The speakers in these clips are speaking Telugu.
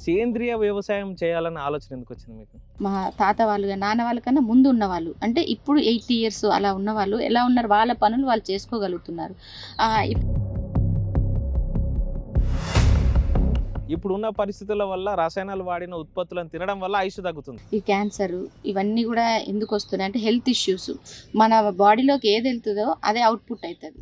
సేంద్రియ వ్యవసాయం చేయాలన్న ఆలోచన ఎందుకు వచ్చింది మీకు? మా తాత వాళ్ళు నాన్న వాళ్ళకన్నా ముందు ఉన్నవాళ్ళు అంటే ఇప్పుడు 80 ఇయర్స్ అలా ఉన్నవాళ్ళు ఎలా ఉన్నారు, వాళ్ళ పనులు వాళ్ళు చేసుకోగలుగుతున్నారు. ఇప్పుడున్న పరిస్థితుల వల్ల రసాయనాలు వాడిన ఉత్పత్తులను తినడం వల్ల ఆయుష్ తగ్గుతుంది. ఈ క్యాన్సర్ ఇవన్నీ కూడా ఎందుకు వస్తున్నాయి అంటే హెల్త్ ఇష్యూస్. మన బాడీలోకి ఏది వెళ్తుందో అదే అవుట్పుట్ అవుతుంది.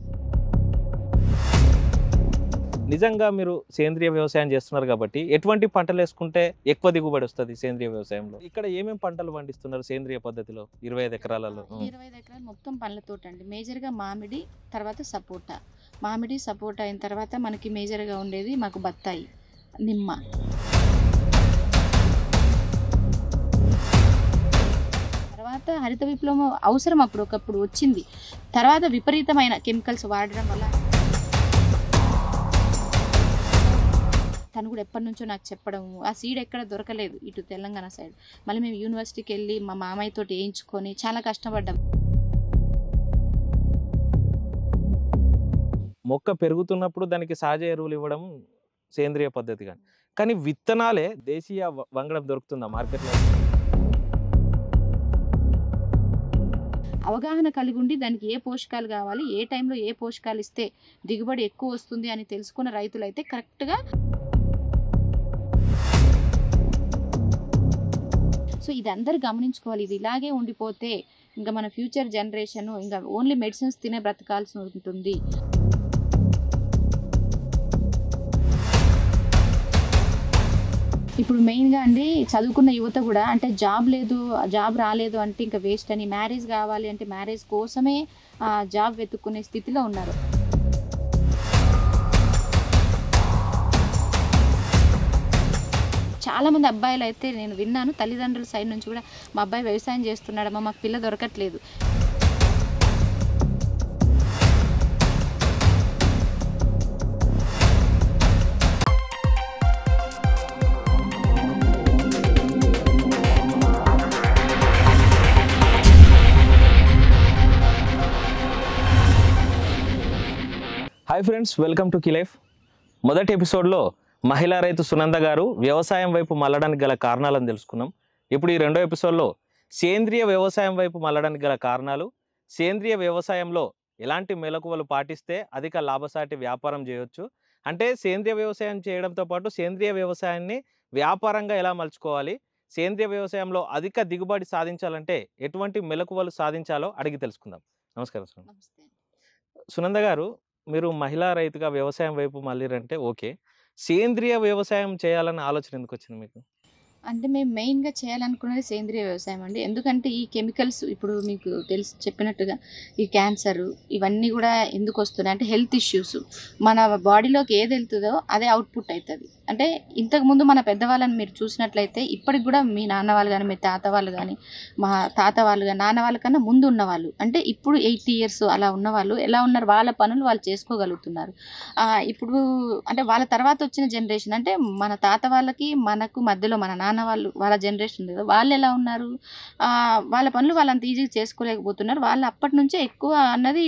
నిజంగా మీరు సేంద్రియ వ్యవసాయం చేస్తున్నారు కాబట్టి ఎటువంటి పంటలు వేసుకుంటే ఎక్కువ దిగుబడి వస్తుంది సేంద్రియ వ్యవసాయంలో? ఇక్కడ ఏమేమి పంటలు పండిస్తున్నారు సేంద్రియ పద్ధతిలో 25 ఎకరాలలో? 25 ఎకరాలు మొత్తం పండ్ల తోట అండి. మేజర్గా మామిడి, తర్వాత సపోటా. మామిడి సపోటా అయిన తర్వాత మనకి మేజర్గా ఉండేది మాకు బత్తాయి, నిమ్మ. తర్వాత హరిత విప్లవం అవసరం అప్పుడు ఒకప్పుడు వచ్చింది. తర్వాత విపరీతమైన కెమికల్స్ వాడడం వల్ల తను కూడా ఎప్పటి నుంచో నాకు చెప్పడము, ఆ సీడ్ ఎక్కడ దొరకలేదు ఇటు తెలంగాణ సైడ్. మళ్ళీ మేము యూనివర్సిటీకి వెళ్ళి మా మామయ్యతో వేయించుకొని చాలా కష్టపడ్డాం. మొక్క పెరుగుతున్నప్పుడు దానికి సహజ ఎరువులు ఇవ్వడం సేంద్రియ పద్ధతి. కానీ విత్తనాలే దేశీయ వంగడం దొరుకుతుందా మార్కెట్లో? అవగాహన కలిగి ఉండి దానికి ఏ పోషకాలు కావాలి, ఏ టైంలో ఏ పోషకాలు ఇస్తే దిగుబడి ఎక్కువ వస్తుంది అని తెలుసుకున్న రైతులైతే కరెక్ట్గా. సో ఇది అందరు గమనించుకోవాలి. ఇది ఇలాగే ఉండిపోతే ఇంకా మన ఫ్యూచర్ జనరేషన్ ఇంకా ఓన్లీ మెడిసిన్స్ తినే బ్రతకాల్సి ఉంటుంది. ఇప్పుడు మెయిన్గా అండి చదువుకున్న యువత కూడా అంటే జాబ్ రాలేదు అంటే ఇంకా వేస్ట్ అని, మ్యారేజ్ కావాలి అంటే మ్యారేజ్ కోసమే జాబ్ వెతుక్కునే స్థితిలో ఉన్నారు. చాలామంది అబ్బాయిలు అయితే నేను విన్నాను, తల్లిదండ్రుల సైడ్ నుంచి కూడా మా అబ్బాయి వ్యవసాయం చేస్తున్నాడమ్మా, మాకు పిల్ల దొరకట్లేదు. Hi friends, welcome to Kilife. మొదటి ఎపిసోడ్లో మహిళా రైతు సునంద గారు వ్యవసాయం వైపు మళ్ళడానికి గల కారణాలను తెలుసుకున్నాం. ఇప్పుడు ఈ రెండో ఎపిసోడ్లో సేంద్రియ వ్యవసాయం వైపు మళ్ళడానికి గల కారణాలు, సేంద్రియ వ్యవసాయంలో ఎలాంటి మెలకువలు పాటిస్తే అధిక లాభసాటి వ్యాపారం చేయొచ్చు, అంటే సేంద్రియ వ్యవసాయం చేయడంతో పాటు సేంద్రియ వ్యవసాయాన్ని వ్యాపారంగా ఎలా మలుచుకోవాలి, సేంద్రియ వ్యవసాయంలో అధిక దిగుబడి సాధించాలంటే ఎటువంటి మెలకువలు సాధించాలో అడిగి తెలుసుకుందాం. నమస్కారం సునంద గారు. మీరు మహిళా రైతుగా వ్యవసాయం వైపు మళ్ళీరంటే ఓకే, సేంద్రియ వ్యవసాయం చేయాలన్న ఆలోచన ఎందుకు వచ్చింది మీకు? అంటే మేము మెయిన్గా చేయాలనుకున్నది సేంద్రియ వ్యవసాయం అండి. ఎందుకంటే ఈ కెమికల్స్ ఇప్పుడు మీకు చెప్పినట్టుగా ఈ క్యాన్సర్ ఇవన్నీ కూడా ఎందుకు వస్తున్నాయి అంటే హెల్త్ ఇష్యూస్. మన బాడీలోకి ఏది వెళ్తుందో అదే అవుట్పుట్ అవుతుంది. అంటే ఇంతకుముందు మన పెద్దవాళ్ళని మీరు చూసినట్లయితే ఇప్పటికి కూడా మీ నాన్న వాళ్ళు కానీ మీ తాత వాళ్ళు కానీ మా తాత వాళ్ళు కానీ నాన్న వాళ్ళకన్నా ముందు ఉన్నవాళ్ళు అంటే ఇప్పుడు 80 ఇయర్స్ అలా ఉన్నవాళ్ళు ఎలా ఉన్నారు, వాళ్ళ పనులు వాళ్ళు చేసుకోగలుగుతున్నారు. ఇప్పుడు అంటే వాళ్ళ తర్వాత వచ్చిన జనరేషన్ అంటే మన తాత వాళ్ళకి మనకు మధ్యలో మన నాన్న వాళ్ళ జనరేషన్ కదా, వాళ్ళు ఎలా ఉన్నారు, వాళ్ళ పనులు వాళ్ళు అంత ఈజీగా చేసుకోలేకపోతున్నారు. వాళ్ళు అప్పటి నుంచే ఎక్కువ అన్నది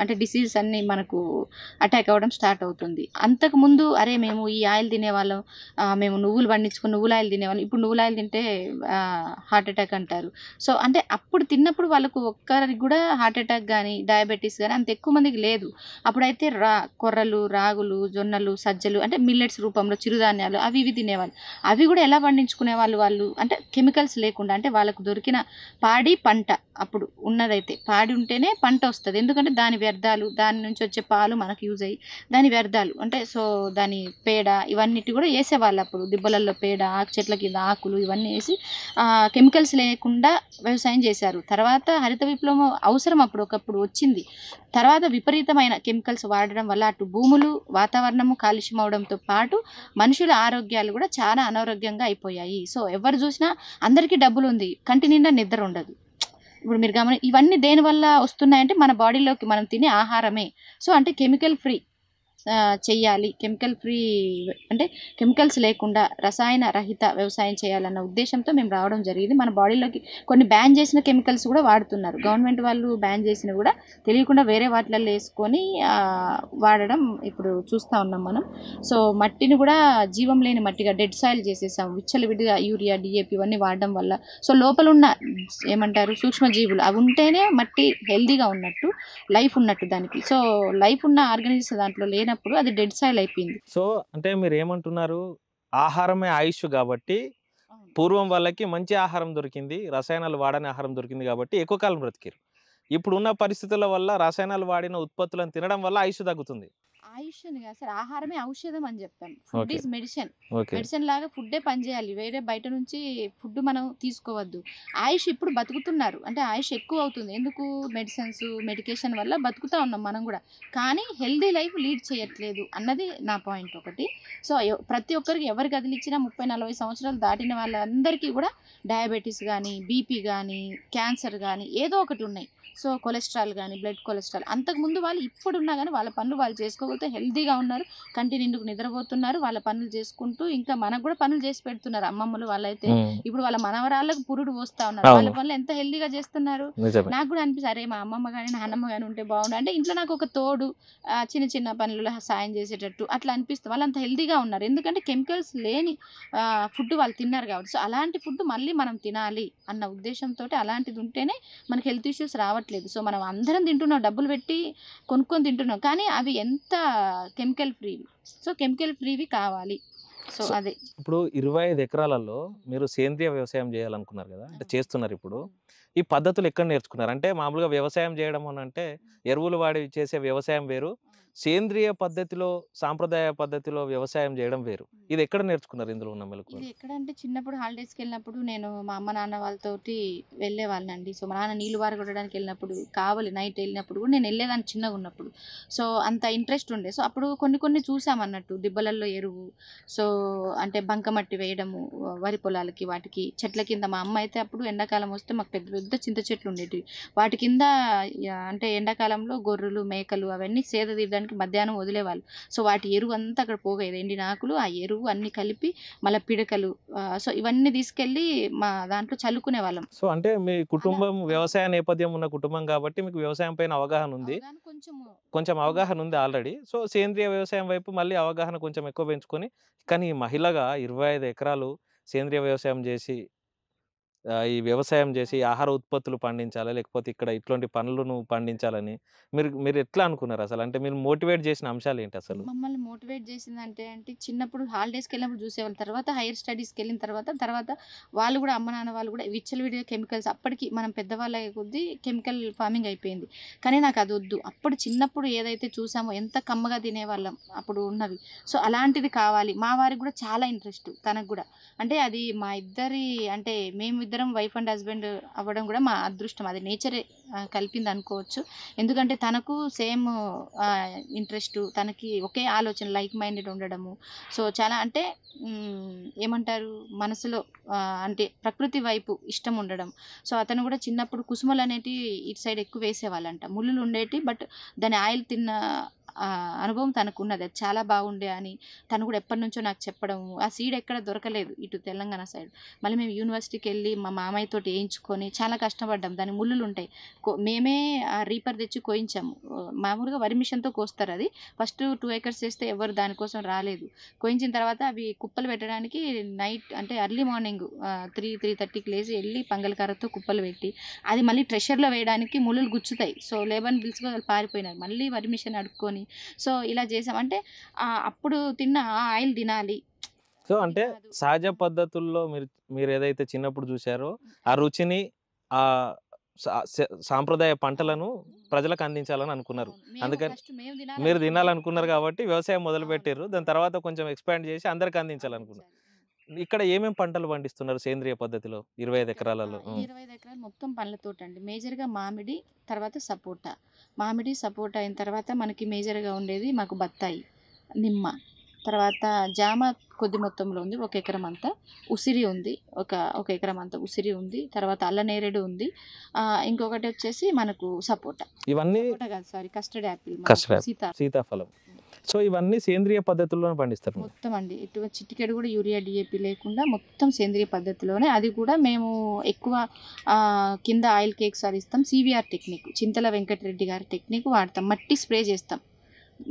అంటే డిసీజెస్ అన్నీ మనకు అటాక్ అవ్వడం స్టార్ట్ అవుతుంది. అంతకుముందు అరే మేము ఈ ఆయిల్ తినేవాళ్ళం, మేము నువ్వులు పండించుకుని నువ్వుల ఆయిల్ తినేవాళ్ళం, ఇప్పుడు నువ్వుల ఆయిల్ తింటే హార్ట్ అటాక్ అంటారు. సో అంటే అప్పుడు తిన్నప్పుడు వాళ్ళకు ఒక్కరికి కూడా హార్ట్ అటాక్ కానీ డయాబెటీస్ కానీ అంత ఎక్కువ మందికి లేదు. అప్పుడైతే కొర్రలు, రాగులు, జొన్నలు, సజ్జలు అంటే మిల్లెట్స్ రూపంలో చిరుధాన్యాలు అవి ఇవి తినేవాళ్ళు. అవి కూడా ఎలా పండించుకునే వాళ్ళు అంటే కెమికల్స్ లేకుండా. అంటే వాళ్ళకు దొరికిన పాడి పంట అప్పుడు ఉన్నదైతే పాడి ఉంటేనే పంట వస్తుంది. ఎందుకంటే దాని వ్యర్థాలు, దాని నుంచి వచ్చే పాలు మనకు యూజ్ అయ్యి దాని వ్యర్థాలు అంటే సో దాని పేడ ఇవన్నిటి కూడా వేసేవాళ్ళు. అప్పుడు దిబ్బలలో పేడ, చెట్ల కింద ఆకులు ఇవన్నీ వేసి కెమికల్స్ లేకుండా వ్యవసాయం చేశారు. తర్వాత హరిత విప్లవం అవసరం అప్పుడు ఒకప్పుడు వచ్చింది. తర్వాత విపరీతమైన కెమికల్స్ వాడడం వల్ల అటు భూములు, వాతావరణము కాలుష్యం అవడంతో పాటు మనుషుల ఆరోగ్యాలు కూడా చాలా అనారోగ్యంగా అయిపోయాయి. సో ఎవరు చూసినా అందరికీ డబ్బులు ఉంది, కంటి నిండా నిద్ర ఉండదు. ఇప్పుడు మీరు ఇవన్నీ దేనివల్ల వస్తున్నాయంటే మన బాడీలోకి మనం తినే ఆహారమే. సో అంటే కెమికల్ ఫ్రీ చెయ్యాలి, కెమికల్ ఫ్రీ అంటే కెమికల్స్ లేకుండా రసాయన రహిత వ్యవసాయం చేయాలన్న ఉద్దేశంతో మేము రావడం జరిగింది. మన బాడీలోకి కొన్ని బ్యాన్ చేసిన కెమికల్స్ కూడా వాడుతున్నారు. గవర్నమెంట్ వాళ్ళు బ్యాన్ చేసిన కూడా తెలియకుండా వేరే వాటిలలో వేసుకొని వాడడం ఇప్పుడు చూస్తూ ఉన్నాం మనం. సో మట్టిని కూడా జీవం లేని మట్టిగా డెడ్ సాయిల్ చేసేసాం. విచ్చలవిడిగా యూరియా, డిఏపి ఇవన్నీ వాడడం వల్ల సో లోపల ఉన్న ఏమంటారు సూక్ష్మజీవులు అవి ఉంటేనే మట్టి హెల్దీగా ఉన్నట్టు, లైఫ్ ఉన్నట్టు దానికి. సో లైఫ్ ఉన్న ఆర్గానిజమ్స్ దాంట్లో లేనప్పుడు అది డెడ్ సాయిల్ అయిపోయింది. సో అంటే మీరు ఏమంటున్నారు, ఆహారమే ఆయుష్ కాబట్టి పూర్వం వాళ్ళకి మంచి ఆహారం దొరికింది, రసాయనాలు వాడని ఆహారం దొరికింది కాబట్టి ఎక్కువ కాలం బ్రతికారు. ఇప్పుడున్న పరిస్థితుల వల్ల రసాయనాలు వాడిన ఉత్పత్తులను తినడం వల్ల ఆయుష్ తగ్గుతుంది. ఆయుష్ అని కాదు సార్, ఆహారమే ఔషధం అని చెప్పాను. Food okay. Is medicine. Okay. Medicine లాగా ఫుడ్డే పనిచేయాలి, వేరే బయట నుంచి ఫుడ్ మనం తీసుకోవద్దు. ఆయుష్ ఇప్పుడు బతుకుతున్నారు అంటే ఆయుష్ ఎక్కువ అవుతుంది. ఎందుకు? మెడిసిన్స్, మెడికేషన్ వల్ల బతుకుతూ ఉన్నాం మనం కూడా. కానీ హెల్దీ లైఫ్ లీడ్ చేయట్లేదు అన్నది నా పాయింట్ ఒకటి. సో ప్రతి ఒక్కరికి ఎవరు కదిలిచ్చినా 30-40 సంవత్సరాలు దాటిన వాళ్ళందరికీ కూడా డయాబెటీస్ కానీ, బీపీ కానీ, క్యాన్సర్ కానీ ఏదో ఒకటి ఉన్నాయి. సో కొలెస్ట్రాల్ కానీ, బ్లడ్ కొలెస్ట్రాల్. అంతకుముందు వాళ్ళు ఇప్పుడున్నా కానీ వాళ్ళ పనులు వాళ్ళు చేసుకోగలిగితే హెల్తీగా ఉన్నారు, కంటి నిండుకు నిద్రపోతున్నారు, వాళ్ళ పనులు చేసుకుంటూ ఇంకా మనకు కూడా పనులు చేసి పెడుతున్నారు అమ్మమ్మలు వాళ్ళైతే. ఇప్పుడు వాళ్ళ మనవరాళ్ళకు పురుడు పోస్తా ఉన్నారు, వాళ్ళ పనులు ఎంత హెల్తీగా చేస్తున్నారు. నాకు కూడా అనిపిస్తుంది, అరే మా అమ్మమ్మ కానీ నాన్నమ్మ కానీ ఉంటే బాగుండు. అంటే ఇంట్లో నాకు ఒక తోడు, చిన్న చిన్న పనులలో సాయం చేసేటట్టు అట్లా అనిపిస్తుంది. వాళ్ళు అంత హెల్తీగా ఉన్నారు ఎందుకంటే కెమికల్స్ లేని ఫుడ్ వాళ్ళు తిన్నారు కాబట్టి. సో అలాంటి ఫుడ్ మళ్ళీ మనం తినాలి అన్న ఉద్దేశంతో అలాంటిది ఉంటేనే మనకి హెల్త్ ఇష్యూస్ రావట్లేదు. సో మనం అందరం తింటున్నాం, డబ్బులు పెట్టి కొనుక్కొని తింటున్నాం, కానీ అవి ఎంత కెమికల్ ఫ్రీవి. సో కెమికల్ ఫ్రీవి కావాలి. సో అదే ఇప్పుడు 25 ఎకరాలలో మీరు సేంద్రియ వ్యవసాయం చేయాలనుకున్నారు కదా, అంటే చేస్తున్నారు. ఇప్పుడు ఈ పద్ధతులు ఎక్కడ నేర్చుకున్నారు? అంటే మామూలుగా వ్యవసాయం చేయడం అని అంటే ఎరువులు వాడి చేసే వ్యవసాయం వేరు, సేంద్రియ పద్ధతిలో సాంప్రదాయ పద్ధతిలో వ్యవసాయం చేయడం వేరు. ఇది ఎక్కడ నేర్చుకున్నారు ఇందులో ఉన్న మెలకువలు? ఇది ఎక్కడంటే చిన్నప్పుడు హాలిడేస్కి వెళ్ళినప్పుడు నేను మా అమ్మ నాన్న వాళ్ళతోటి వెళ్ళేవాళ్ళనండి. సో మా నాన్న నీళ్ళు వారగొట్టడానికి వెళ్ళినప్పుడు, కావాలి నైట్ వెళ్ళినప్పుడు కూడా నేను వెళ్ళేదాన్ని చిన్నగా ఉన్నప్పుడు. సో అంత ఇంట్రెస్ట్ ఉండే. సో అప్పుడు కొన్ని చూసామన్నట్టు, దిబ్బలల్లో ఎరువు, సో అంటే బంకమట్టి వేయడము వరి పొలాలకి, వాటికి చెట్ల కింద. మా అమ్మ అయితే అప్పుడు ఎండాకాలం వస్తే మాకు పెద్ద పెద్ద చింత చెట్లు ఉండేటివి, వాటి కింద అంటే ఎండాకాలంలో గొర్రెలు, మేకలు అవన్నీ సేద తీయడానికి మధ్యాహ్నం వదిలేవాళ్ళు. సో వాటి ఎరువు అంతా అక్కడ పోగేది, ఎండిన ఆకులు, ఆ ఎరువు అన్ని కలిపి మళ్ళీ పిడకలు, సో ఇవన్నీ తీసుకెళ్ళి మా దాంట్లో చల్లుకునే వాళ్ళం. సో అంటే మీ కుటుంబం వ్యవసాయ నేపథ్యం ఉన్న కుటుంబం కాబట్టి మీకు వ్యవసాయం పైన అవగాహన ఉంది, కొంచెం అవగాహన ఉంది ఆల్రెడీ. సో సేంద్రియ వ్యవసాయం వైపు మళ్ళీ అవగాహన కొంచెం ఎక్కువ పెంచుకొని, కానీ మహిళగా 25 ఎకరాలు సేంద్రియ వ్యవసాయం చేసి ఈ వ్యవసాయం చేసి ఆహార ఉత్పత్తులు పండించాలా, లేకపోతే ఇక్కడ ఇట్లాంటి పనులను పండించాలని మీరు మీరు ఎట్లా అనుకున్నారు అసలు? అంటే మీరు మోటివేట్ చేసిన అంశాలు ఏంటి అసలు? మమ్మల్ని మోటివేట్ చేసిందంటే చిన్నప్పుడు హాలిడేస్కి వెళ్ళినప్పుడు చూసేవాళ్ళు. తర్వాత హైయర్ స్టడీస్కి వెళ్ళిన తర్వాత వాళ్ళు కూడా, అమ్మ నాన్న వాళ్ళు కూడా విచ్చలవిడిగా కెమికల్స్, అప్పటికి మనం పెద్దవాళ్ళ కొద్దీ కెమికల్ ఫార్మింగ్ అయిపోయింది. కానీ నాకు అది వద్దు. అప్పుడు చిన్నప్పుడు ఏదైతే చూసామో ఎంత కమ్మగా తినేవాళ్ళం అప్పుడు ఉన్నవి. సో అలాంటిది కావాలి. మా వారికి కూడా చాలా ఇంట్రెస్ట్, తనకు కూడా. అంటే అది మా ఇద్దరి, అంటే మేమిద్దరం వైఫ్ అండ్ హస్బెండ్ అవ్వడం కూడా మా అదృష్టం, అది నేచరే కలిపింది అనుకోవచ్చు. ఎందుకంటే తనకు సేమ్ ఇంట్రెస్ట్, తనకి ఒకే ఆలోచన, లైక్ మైండెడ్ ఉండడము. సో చాలా అంటే ఏమంటారు, మనసులో అంటే ప్రకృతి వైపు ఇష్టం ఉండడం. సో అతను కూడా చిన్నప్పుడు కుసుమలు అనేటివి ఇటు సైడ్ ఎక్కువ వేసేవాళ్ళంట, ముళ్ళులు ఉండేటి, బట్ దాని ఆయిల్ తిన్న అనుభవం తనకు ఉన్నది, అది చాలా బాగుండే అని తను కూడా ఎప్పటి నుంచో నాకు చెప్పడము. ఆ సీడ్ ఎక్కడ దొరకలేదు ఇటు తెలంగాణ సైడ్. మళ్ళీ మేము యూనివర్సిటీకి వెళ్ళి మా మామయ్యతో వేయించుకొని చాలా కష్టపడ్డాం. దాని ముళ్ళులు ఉంటాయి, మేమే రీపర్ తెచ్చి కోయించాము. మామూలుగా వరి మిషన్తో కోస్తారు, అది ఫస్ట్ 2 acres చేస్తే ఎవరు దానికోసం రాలేదు. కోయించిన తర్వాత అవి కుప్పలు పెట్టడానికి నైట్ అంటే ఎర్లీ మార్నింగ్ 3:30కి లేచి వెళ్ళి పంగలకారతో కుప్పలు పెట్టి, అది మళ్ళీ ట్రెషర్లో వేయడానికి ముళ్ళులు గుచ్చుతాయి. సో లేబర్ని పిలుచుకొని వాళ్ళు పారిపోయినారు, మళ్ళీ వరి మిషన్ అడుక్కొని. సో ఇలా చేసాం. అంటే అప్పుడు తిన్న ఆ ఆయిల్ తినాలి. సో అంటే సహజ పద్ధతుల్లో మీరు ఏదైతే చిన్నప్పుడు చూసారో ఆ రుచిని, ఆ సాంప్రదాయ పంటలను ప్రజలకు అందించాలని అనుకున్నారు. అందుకని మీరు తినాలనుకున్నారు కాబట్టి వ్యవసాయం మొదలు పెట్టారు. దాని తర్వాత కొంచెం ఎక్స్పాండ్ చేసి అందరికి అందించాలనుకున్నారు. ఇక్కడ ఏమేమి పంటలు పండిస్తున్నారు సేంద్రియ పద్ధతిలో 25 ఎకరాలలో? 25 ఎకరాలు మొత్తం పండ్ల తోట అండి. మేజర్గా మామిడి, తర్వాత సపోటా. మామిడి సపోటా అయిన తర్వాత మనకి మేజర్గా ఉండేది మాకు బత్తాయి, నిమ్మ, తర్వాత జామ కొద్ది మొత్తంలో ఉంది, 1 ఎకరం అంతా. ఉసిరి ఉంది, ఒక ఎకరం అంతా ఉసిరి ఉంది. తర్వాత అల్లనేరేడు ఉంది. ఇంకొకటి వచ్చేసి మనకు సపోటా. ఇవన్నీ కాదు, sorry, custard Apple, custard Sita. సీతాఫలం. సో ఇవన్నీ సేంద్రియ పద్ధతుల్లోనే పండిస్తారు. మొత్తం అండి ఇటు చిటికెడు కూడా యూరియా డిఏపి లేకుండా మొత్తం సేంద్రియ పద్ధతిలోనే. అది కూడా మేము ఎక్కువ కింద ఆయిల్ కేక్స్ అది ఇస్తాం. సివిఆర్ టెక్నిక్, చింతల వెంకటరెడ్డి గారి టెక్నిక్ వాడతాం. మట్టి స్ప్రే చేస్తాం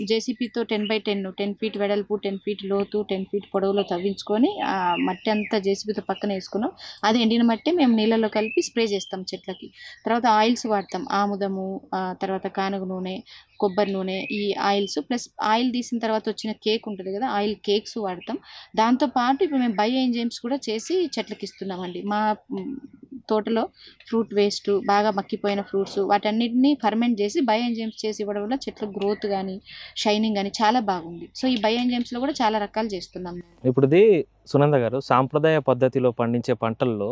జేసీపీతో 10x10 ఫీట్ వెడల్పు, 10 ఫీట్ లోతు, 10 ఫీట్ పొడవులో తవ్వించుకొని మట్టి అంతా జేసీబీతో పక్కన వేసుకున్నాం. అది ఎండిన మట్టి మేము నీళ్ళలో కలిపి స్ప్రే చేస్తాం చెట్లకి. తర్వాత ఆయిల్స్ వాడతాం, ఆముదము, తర్వాత కానుగ నూనె, కొబ్బరి నూనె, ఈ ఆయిల్స్ ప్లస్ ఆయిల్ తీసిన తర్వాత వచ్చిన కేక్ ఉంటుంది కదా, ఆయిల్ కేక్స్ వాడతాం. దాంతోపాటు ఇప్పుడు మేము బయో ఎంజైమ్స్ కూడా చేసి చెట్లకి ఇస్తున్నామండి. మా తోటలో ఫ్రూట్ వేస్ట్, బాగా మక్కిపోయిన ఫ్రూట్స్, వాటన్నిటిని ఫర్మెంట్ చేసి బయో ఎంజైమ్స్ చేసి ఇవ్వడం వల్ల చెట్ల గ్రోత్ కానీ షైనింగ్ కానీ చాలా బాగుంది. సో ఈ బయో ఎంజైమ్స్లో కూడా చాలా రకాలు చేస్తున్నాం. ఇప్పుడు ఇది సునంద గారు, సాంప్రదాయ పద్ధతిలో పండించే పంటల్లో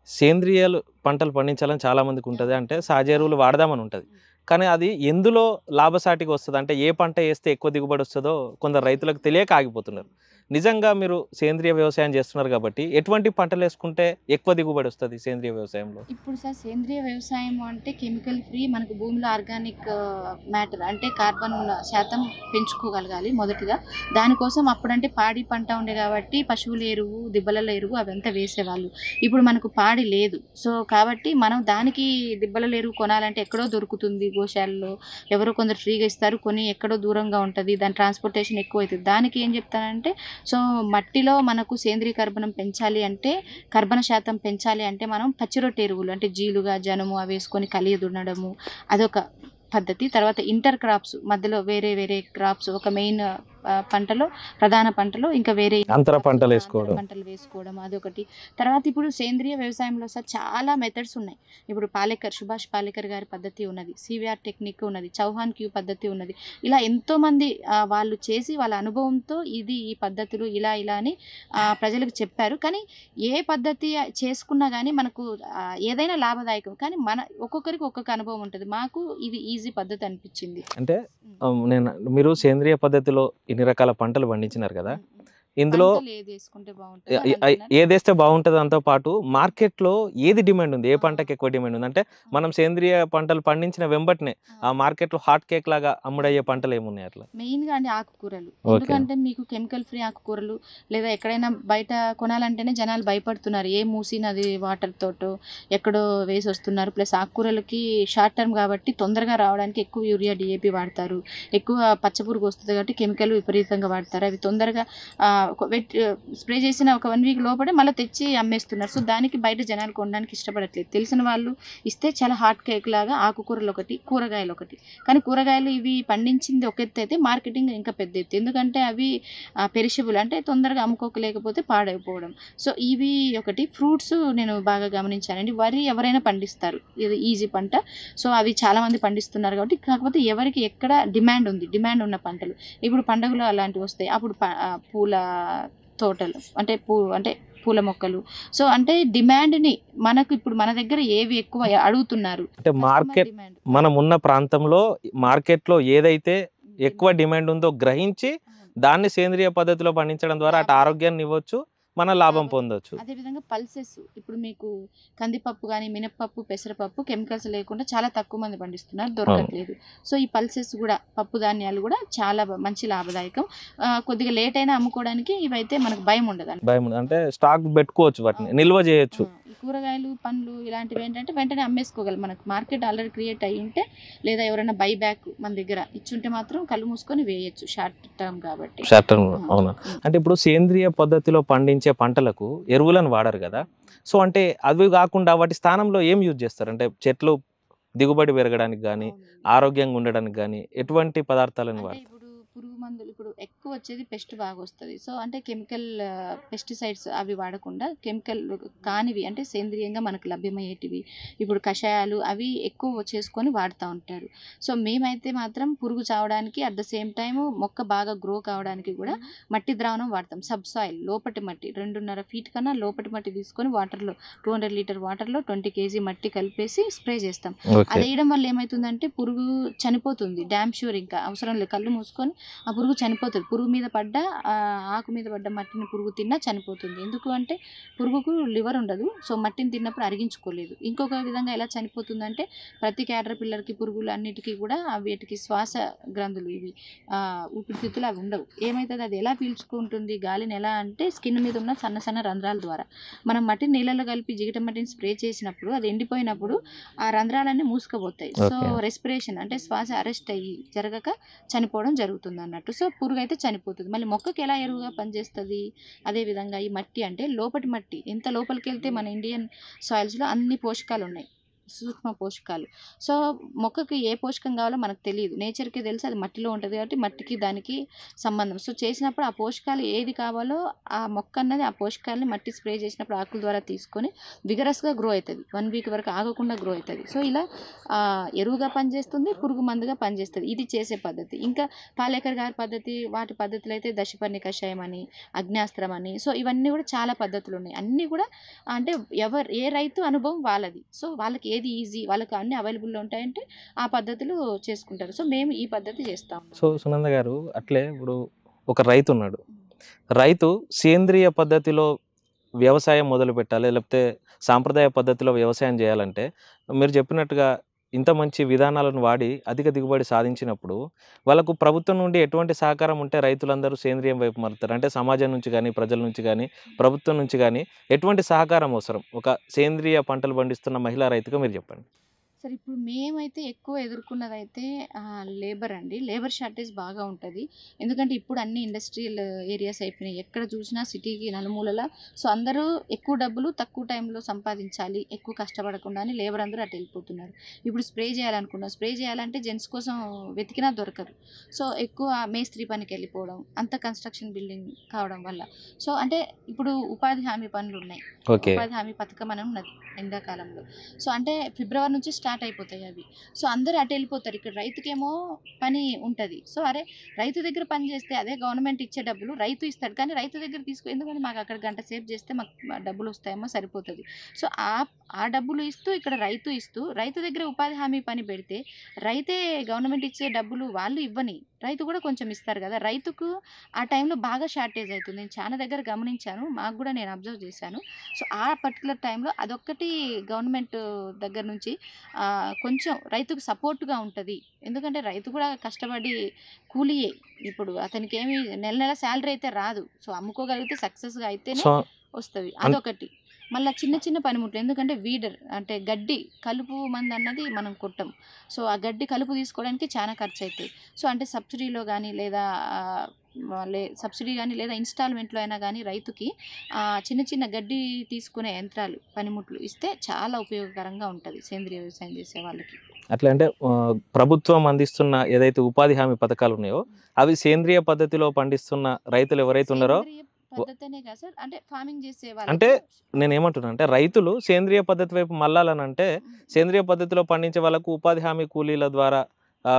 సేంద్రియ పంటలు పండించాలని చాలామందికి ఉంటుంది. అంటే సహజ ఎరువులు వాడదామని ఉంటుంది, కానీ అది ఎందులో లాభసాటిగా వస్తుంది, అంటే ఏ పంట వేస్తే ఎక్కువ దిగుబడి వస్తుందో కొందరు రైతులకు తెలియక ఆగిపోతున్నారు. నిజంగా మీరు సేంద్రియ వ్యవసాయం చేస్తున్నారు కాబట్టి ఎటువంటి పంటలు వేసుకుంటే ఎక్కువ దిగుబడి వస్తుంది సేంద్రియ వ్యవసాయంలో? ఇప్పుడు సార్ సేంద్రియ వ్యవసాయం అంటే కెమికల్ ఫ్రీ, మనకు భూమిలో ఆర్గానిక్ మ్యాటర్ అంటే కార్బన్ శాతం పెంచుకోగలగాలి మొదటిగా. దానికోసం అప్పుడంటే పాడి పంట ఉండే కాబట్టి పశువుల ఎరువు, దిబ్బల ఎరువు అవంతా వేసేవాళ్ళు. ఇప్పుడు మనకు పాడి లేదు, సో కాబట్టి మనం దానికి దిబ్బల ఎరువు కొనాలంటే ఎక్కడో దొరుకుతుంది గోశాలలో, ఎవరో కొందరు ఫ్రీగా ఇస్తారు, కొని ఎక్కడో దూరంగా ఉంటుంది, దాని ట్రాన్స్పోర్టేషన్ ఎక్కువ అవుతుంది. దానికి ఏం చెప్తానంటే, సో మట్టిలో మనకు సేంద్రీయ కర్బనం పెంచాలి అంటే, కర్బన శాతం పెంచాలి అంటే మనం పచ్చిరొట్టు ఎరువులు అంటే జీలుగా, జనుము అవి వేసుకొని కలియ దున్నడము అదొక పద్ధతి. తర్వాత ఇంటర్ క్రాప్స్, మధ్యలో వేరే వేరే క్రాప్స్, ఒక మెయిన్ పంటలో ప్రధాన పంటలో ఇంకా వేరే అంతర పంటలు వేసుకోవడం అదొకటి. తర్వాత ఇప్పుడు సేంద్రియ వ్యవసాయంలో సార్ చాలా మెథడ్స్ ఉన్నాయి. ఇప్పుడు సుభాష్ పాలేకర్ గారి పద్ధతి ఉన్నది, సివిఆర్ టెక్నిక్ ఉన్నది, చౌహాన్ క్యూ పద్ధతి ఉన్నది. ఇలా ఎంతోమంది వాళ్ళు చేసి వాళ్ళ అనుభవంతో ఈ పద్ధతులు ఇలా అని ప్రజలకు చెప్పారు. కానీ ఏ పద్ధతి చేసుకున్నా కానీ మనకు ఏదైనా లాభదాయకం, కానీ ఒక్కొక్కరికి ఒక్కొక్క అనుభవం ఉంటుంది. మాకు ఇది ఈజీ పద్ధతి అనిపించింది. అంటే మీరు సేంద్రియ పద్ధతిలో ఇన్ని రకాల పంటలు పండించినారు కదా, ఇందులో ఏదేస్తే బాగుంటుంది, దాంతో పాటు మార్కెట్లో ఏది డిమాండ్ ఉంది, ఏ పంటకి ఎక్కువ డిమాండ్ ఉంది? అంటే మనం సేంద్రియ పంటలు పండించిన వెంబటనే ఆ మార్కెట్లో హాట్ కేక్ లాగా అమ్ముడయ్యే పంటలు ఏమున్నాయి అట్లా? మెయిన్ గా అండి ఆకుకూరలు. ఎందుకంటే మీకు కెమికల్ ఫ్రీ ఆకుకూరలు లేదా ఎక్కడైనా బయట కొనాలంటేనే జనాలు భయపడుతున్నారు, ఏ మూసినది వాటర్ తోటో ఎక్కడో వేసి వస్తున్నారు. ప్లస్ ఆకుకూరలకి షార్ట్ టర్మ్ కాబట్టి తొందరగా రావడానికి ఎక్కువ యూరియా డిఏపి వాడతారు, ఎక్కువ పచ్చపురుగు వస్తుంది కాబట్టి కెమికల్ విపరీతంగా వాడతారు. అవి తొందరగా స్ప్రే చేసిన ఒక 1 వీక్ లోపలే మళ్ళీ తెచ్చి అమ్మేస్తున్నారు. సో దానికి బయట జనాలు కొనడానికి ఇష్టపడట్లేదు. తెలిసిన వాళ్ళు ఇస్తే చాలా హాట్ కేక్ లాగా ఆకుకూరలు ఒకటి, కూరగాయలు ఒకటి. కానీ కూరగాయలు ఇవి పండించింది ఒక ఎత్తు అయితే మార్కెటింగ్ ఇంకా పెద్ద ఎత్తు. ఎందుకంటే అవి పెరిషబుల్ అంటే తొందరగా అమ్ముకోలేకపోతే పాడైపోవడం. సో ఇవి ఒకటి. ఫ్రూట్స్ నేను బాగా గమనించానండి, వరి ఎవరైనా పండిస్తారు, ఇది ఈజీ పంట. సో అవి చాలామంది పండిస్తున్నారు కాబట్టి, కాకపోతే ఎవరికి ఎక్కడ డిమాండ్ ఉంది, డిమాండ్ ఉన్న పంటలు. ఇప్పుడు పండుగలు అలాంటివి వస్తాయి, అప్పుడు పూల తోటలు అంటే పూల మొక్కలు. సో అంటే డిమాండ్ని మనకు ఇప్పుడు మన దగ్గర ఏవి ఎక్కువ అడుగుతున్నారు అంటే మార్కెట్, మనం ఉన్న ప్రాంతంలో మార్కెట్లో ఏదైతే ఎక్కువ డిమాండ్ ఉందో గ్రహించి దాన్ని సేంద్రియ పద్ధతిలో పండించడం ద్వారా అటు ఆరోగ్యాన్ని ఇవ్వచ్చు, మన లాభం పొందొచ్చు. అదేవిధంగా పల్సెస్, ఇప్పుడు మీకు కందిపప్పు కానీ మినప్పప్పు, పెసరపప్పు కెమికల్స్ లేకుండా చాలా తక్కువ మంది పండిస్తున్నారు, దొరకట్లేదు. సో ఈ పల్సెస్ కూడా, పప్పు ధాన్యాలు కూడా చాలా మంచి లాభదాయకం. కొద్దిగా లేట్ అయినా అమ్ముకోవడానికి ఇవైతే మనకు భయం ఉండదు, అంటే స్టాక్ పెట్టుకోవచ్చు, వాటిని నిల్వ చేయొచ్చు. కూరగాయలు, పండ్లు ఇలాంటివి ఏంటంటే వెంటనే అమ్మేసుకోగలం. మనకు మార్కెట్ ఆల్రెడీ క్రియేట్ అయ్యి ఉంటే, లేదా ఎవరైనా బై బ్యాక్ మన దగ్గర ఇచ్చుంటే మాత్రం కళ్ళు మూసుకొని వేయచ్చు, షార్ట్ టర్మ్ కాబట్టి. షార్ట్ టర్మ్, అవునా? అంటే ఇప్పుడు సేంద్రియ పద్ధతిలో పండించే పంటలకు ఎరువులను వాడరు కదా, సో అంటే అవి కాకుండా వాటి స్థానంలో ఏం యూజ్ చేస్తారు? అంటే చెట్లు దిగుబడి పెరగడానికి కానీ, ఆరోగ్యంగా ఉండడానికి కానీ ఎటువంటి పదార్థాలను వాడతారు? పురుగు మందులు ఇప్పుడు ఎక్కువ వచ్చేది పెస్ట్ బాగా వస్తుంది. సో అంటే కెమికల్ పెస్టిసైడ్స్ అవి వాడకుండా కెమికల్ కానివి అంటే సేంద్రియంగా మనకు లభ్యమయ్యేటివి, ఇప్పుడు కషాయాలు అవి ఎక్కువ చేసుకొని వాడుతూ ఉంటారు. సో మేమైతే మాత్రం పురుగు చావడానికి, అట్ ద సేమ్ టైం మొక్క బాగా గ్రో కావడానికి కూడా మట్టి ద్రావణం వాడతాం. సబ్సాయిల్, లోపటి మట్టి 2.5 ఫీట్ కన్నా లోపటి మట్టి తీసుకొని వాటర్లో 200 లీటర్ వాటర్లో 20 kg మట్టి కలిపేసి స్ప్రే చేస్తాం. అది వేయడం వల్ల ఏమవుతుందంటే పురుగు చనిపోతుంది, డ్యామ్ ష్యూర్. ఇంకా అవసరం లేదు, కళ్ళు మూసుకొని ఆ పురుగు చనిపోతుంది. పురుగు మీద పడ్డ ఆకు మీద పడ్డ మట్టిని పురుగు తిన్నా చనిపోతుంది. ఎందుకు అంటే పురుగుకు లివర్ ఉండదు. సో మట్టిని తిన్నప్పుడు అరిగించుకోలేదు. ఇంకొక విధంగా ఎలా చనిపోతుందంటే ప్రతి క్యాటర్పిల్లర్కి పురుగులు అన్నిటికీ కూడా వీటికి శ్వాస గ్రంథులు ఇవి ఊపిరితిత్తులు అవి ఉండవు. ఏమవుతుంది, అది ఎలా పీల్చుకుంటుంది గాలిని ఎలా అంటే స్కిన్ మీద ఉన్న సన్న సన్న రంధ్రాల ద్వారా. మనం మట్టిని నీళ్ళలో కలిపి జిగట మట్టిని స్ప్రే చేసినప్పుడు అది ఎండిపోయినప్పుడు ఆ రంధ్రాలన్నీ మూసుకుపోతాయి. సో రెస్పిరేషన్ అంటే శ్వాస అరెస్ట్ అయ్యి జరగక చనిపోవడం జరుగుతుంది అన్నట్టు. సో పురుగు అయితే చనిపోతుంది. మళ్ళీ మొక్కకి ఎలా ఎరువుగా పనిచేస్తుంది, అదేవిధంగా ఈ మట్టి అంటే లోపటి మట్టి ఎంత లోపలికి వెళ్తే మన ఇండియన్ సాయిల్స్లో అన్ని పోషకాలు ఉన్నాయి, సూక్ష్మ పోషకాలు. సో మొక్కకి ఏ పోషకం కావాలో మనకు తెలియదు, నేచర్కి తెలుసు, అది మట్టిలో ఉంటుంది కాబట్టి మట్టికి దానికి సంబంధం. సో చేసినప్పుడు ఆ పోషకాలు ఏది కావాలో ఆ మొక్క అన్నది ఆ పోషకాలని మట్టి స్ప్రే చేసినప్పుడు ఆకుల ద్వారా తీసుకొని విగరస్గా గ్రో అవుతుంది. 1 వీక్ వరకు ఆగకుండా గ్రో అవుతుంది. సో ఇలా ఎరువుగా పనిచేస్తుంది, పురుగు మందుగా పనిచేస్తుంది. ఇది చేసే పద్ధతి. ఇంకా పాలేకర్ గారి పద్ధతి, వాటి పద్ధతులు అయితే దశపర్ణి కషాయం అని, అగ్నాస్త్రం అని, సో ఇవన్నీ కూడా చాలా పద్ధతులు ఉన్నాయి. అన్నీ కూడా అంటే ఏ రైతు అనుభవం వాళ్ళది. సో వాళ్ళకి ఏది ఈజీ, వాళ్ళకి అన్ని అవైలబుల్లో ఉంటాయంటే ఆ పద్ధతులు చేసుకుంటారు. సో మేము ఈ పద్ధతి చేస్తాం. సో సునంద గారు, అట్లే ఇప్పుడు ఒక రైతు ఉన్నాడు. రైతు సేంద్రియ పద్ధతిలో వ్యవసాయం మొదలు పెట్టాలి, లేకపోతే సాంప్రదాయ పద్ధతిలో వ్యవసాయం చేయాలంటే మీరు చెప్పినట్టుగా ఇంత మంచి విధానాలను వాడి అధిక దిగుబడి సాధించినప్పుడు వాళ్ళకు ప్రభుత్వం నుండి ఎటువంటి సహకారం ఉంటే రైతులందరూ సేంద్రియం వైపు మారుతారు? అంటే సమాజం నుంచి కానీ, ప్రజల నుంచి కానీ, ప్రభుత్వం నుంచి కానీ ఎటువంటి సహకారం అవసరం ఒక సేంద్రియ పంటలు పండిస్తున్న మహిళా రైతుగా మీరు చెప్పండి. సరే, ఇప్పుడు మేమైతే ఎక్కువ ఎదుర్కొన్నదైతే లేబర్ అండి. లేబర్ షార్టేజ్ బాగా ఉంటుంది. ఎందుకంటే ఇప్పుడు అన్ని ఇండస్ట్రియల్ ఏరియాస్ అయిపోయినాయి. ఎక్కడ చూసినా సిటీకి నలుమూలలా. సో అందరూ ఎక్కువ డబ్బులు తక్కువ టైంలో సంపాదించాలి, ఎక్కువ కష్టపడకుండా అని లేబర్ అందరూ అటు వెళ్ళిపోతున్నారు. ఇప్పుడు స్ప్రే చేయాలంటే జెంట్స్ కోసం వెతికినా దొరకరు. సో ఎక్కువ మేస్త్రి పనికి వెళ్ళిపోవడం, అంత కన్స్ట్రక్షన్ బిల్డింగ్ కావడం వల్ల. సో అంటే ఇప్పుడు ఉపాధి హామీ పనులు ఉన్నాయి. ఉపాధి హామీ పథకం అని ఉన్నది ఎండాకాలంలో. సో అంటే ఫిబ్రవరి నుంచి స్టార్ట్ అయిపోతాయి అవి. సో అందరూ అటు వెళ్ళిపోతారు. ఇక్కడ రైతుకేమో పని ఉంటుంది. సో అరే రైతు దగ్గర పని చేస్తే అదే గవర్నమెంట్ ఇచ్చే డబ్బులు రైతు ఇస్తాడు, కానీ రైతు దగ్గర ఎందుకంటే మాకు అక్కడ గంట సేపు చేస్తే మాకు డబ్బులు వస్తాయేమో సరిపోతుంది. సో ఆ డబ్బులు ఇస్తూ ఇక్కడ రైతు దగ్గర ఉపాధి హామీ పని పెడితే రైతే గవర్నమెంట్ ఇచ్చే డబ్బులు వాళ్ళు ఇవ్వని రైతు కూడా కొంచెం ఇస్తారు కదా. రైతుకు ఆ టైంలో బాగా షార్టేజ్ అవుతుంది. నేను చాలా దగ్గర గమనించాను, మాకు కూడా నేను అబ్జర్వ్ చేశాను. సో ఆ పర్టికులర్ టైంలో అదొక్కటి గవర్నమెంట్ దగ్గర నుంచి కొంచెం రైతుకు సపోర్ట్గా ఉంటుంది. ఎందుకంటే రైతు కూడా కష్టపడి కూలియే. ఇప్పుడు అతనికి ఏమి నెల శాలరీ అయితే రాదు. సో అమ్ముకోగలిగితే సక్సెస్గా అయితేనే వస్తుంది. అదొకటి. మళ్ళీ చిన్న చిన్న పనిముట్లు, ఎందుకంటే వీడర్ అంటే గడ్డి కలుపు మంది అన్నది మనం కొట్టం. సో ఆ గడ్డి కలుపు తీసుకోవడానికి చాలా ఖర్చు అవుతాయి. సో అంటే సబ్సిడీలో కానీ లేదా ఇన్స్టాల్మెంట్లో అయినా కానీ రైతుకి చిన్న చిన్న గడ్డి తీసుకునే యంత్రాలు, పనిముట్లు ఇస్తే చాలా ఉపయోగకరంగా ఉంటుంది సేంద్రియ వ్యవసాయం చేసే వాళ్ళకి. అట్లా అంటే ప్రభుత్వం అందిస్తున్న ఏదైతే ఉపాధి హామీ పథకాలు ఉన్నాయో అవి సేంద్రియ పద్ధతిలో పండిస్తున్న రైతులు ఎవరైతే ఉన్నారో పద్ధతినే కాదు సార్, అంటే ఫార్మింగ్ చేసే వాళ్ళు. అంటే నేను ఏమంటున్నా అంటే రైతులు సేంద్రియ పద్ధతి వైపు మళ్ళాలని అంటే సేంద్రియ పద్ధతిలో పండించే వాళ్ళకు ఉపాధి హామీ కూలీల ద్వారా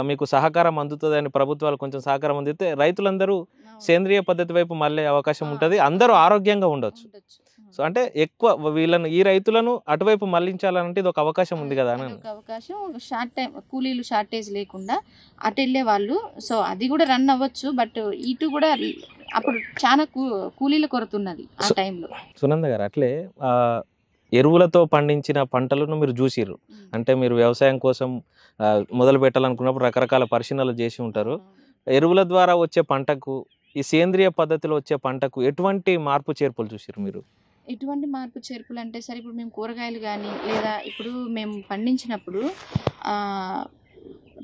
మీకు సహకారం అందుతుందని ప్రభుత్వాలు కొంచెం సహకారం అందితే రైతులందరూ సేంద్రియ పద్ధతి వైపు మళ్ళీ అవకాశం ఉంటుంది, అందరూ ఆరోగ్యంగా ఉండొచ్చు. సో అంటే ఎక్కువ ఈ రైతులను అటువైపు మళ్ళించాలంటే ఇది ఒక అవకాశం ఉంది కదా అని. అవకాశం షార్ట్ టైం కూలీలు షార్టేజ్ లేకుండా అటు వెళ్ళే వాళ్ళు. సో అది కూడా రన్ అవ్వచ్చు. బట్ ఇటు కూడా అప్పుడు చాలా కూలీల కొరత ఉన్నది ఆ టైంలో. సునంద గారు, అట్లే ఎరువులతో పండించిన పంటలను మీరు చూసిర్రు. అంటే మీరు వ్యవసాయం కోసం మొదలు పెట్టాలనుకున్నప్పుడు రకరకాల పరిశీలనలు చేసి ఉంటారు. ఎరువుల ద్వారా వచ్చే పంటకు ఈ సేంద్రియ పద్ధతిలో వచ్చే పంటకు ఎటువంటి మార్పు చేర్పులు చూసిర్రు మీరు? ఎటువంటి మార్పు చేర్పులు అంటే సరే, ఇప్పుడు మేము కూరగాయలు కానీ లేదా ఇప్పుడు మేము పండించినప్పుడు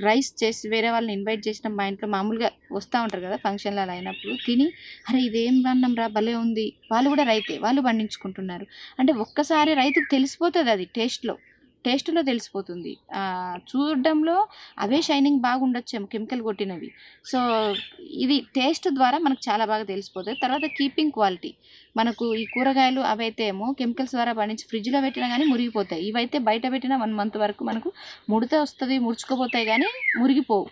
రైస్ చేసి వేరే వాళ్ళని ఇన్వైట్ చేసిన మా ఇంట్లో మామూలుగా వస్తూ ఉంటారు కదా ఫంక్షన్లు అలా అయినప్పుడు తిని అరే ఇదేం అన్నం రా భలే ఉంది, వాళ్ళు కూడా రైతే, వాళ్ళు పండించుకుంటున్నారు అంటే ఒక్కసారి రైతుకు తెలిసిపోతుంది. అది టేస్ట్లో తెలిసిపోతుంది. చూడడంలో అవే షైనింగ్ బాగుండొచ్చేమో కెమికల్ కొట్టినవి. సో ఇది టేస్ట్ ద్వారా మనకు చాలా బాగా తెలిసిపోతుంది. తర్వాత కీపింగ్ క్వాలిటీ, మనకు ఈ కూరగాయలు అవైతే ఏమో కెమికల్స్ ద్వారా పండించి ఫ్రిడ్జ్లో పెట్టినా కానీ మురిగిపోతాయి. ఇవైతే బయట పెట్టిన 1 మంత్ వరకు మనకు ముడత వస్తుంది, ముడుచుకుపోతాయి కానీ మురిగిపోవు.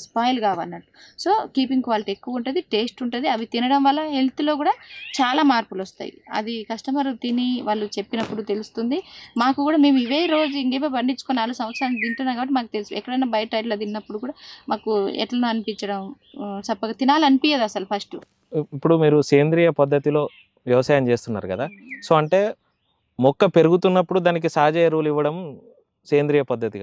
స్పాయిల్ కావన్నట్టు. సో కీపింగ్ క్వాలిటీ ఎక్కువ ఉంటుంది, టేస్ట్ ఉంటుంది. అవి తినడం వల్ల హెల్త్లో కూడా చాలా మార్పులు వస్తాయి. అది కస్టమర్ తిని వాళ్ళు చెప్పినప్పుడు తెలుస్తుంది. మాకు కూడా మేము ఇవే రోజు ఇంకేవో పండించుకొని 4 సంవత్సరాలు తింటున్నాం కాబట్టి మాకు తెలుసు. ఎక్కడైనా బయట ఇట్లా తిన్నప్పుడు కూడా మాకు ఎట్లా అనిపించడం, చప్పగా తినాలనిపించదు అసలు ఫస్ట్. ఇప్పుడు మీరు సేంద్రియ పద్ధతిలో వ్యవసాయం చేస్తున్నారు కదా, సో అంటే మొక్క పెరుగుతున్నప్పుడు దానికి సహజ ఎరువులు ఇవ్వడం సేంద్రియ పద్ధతి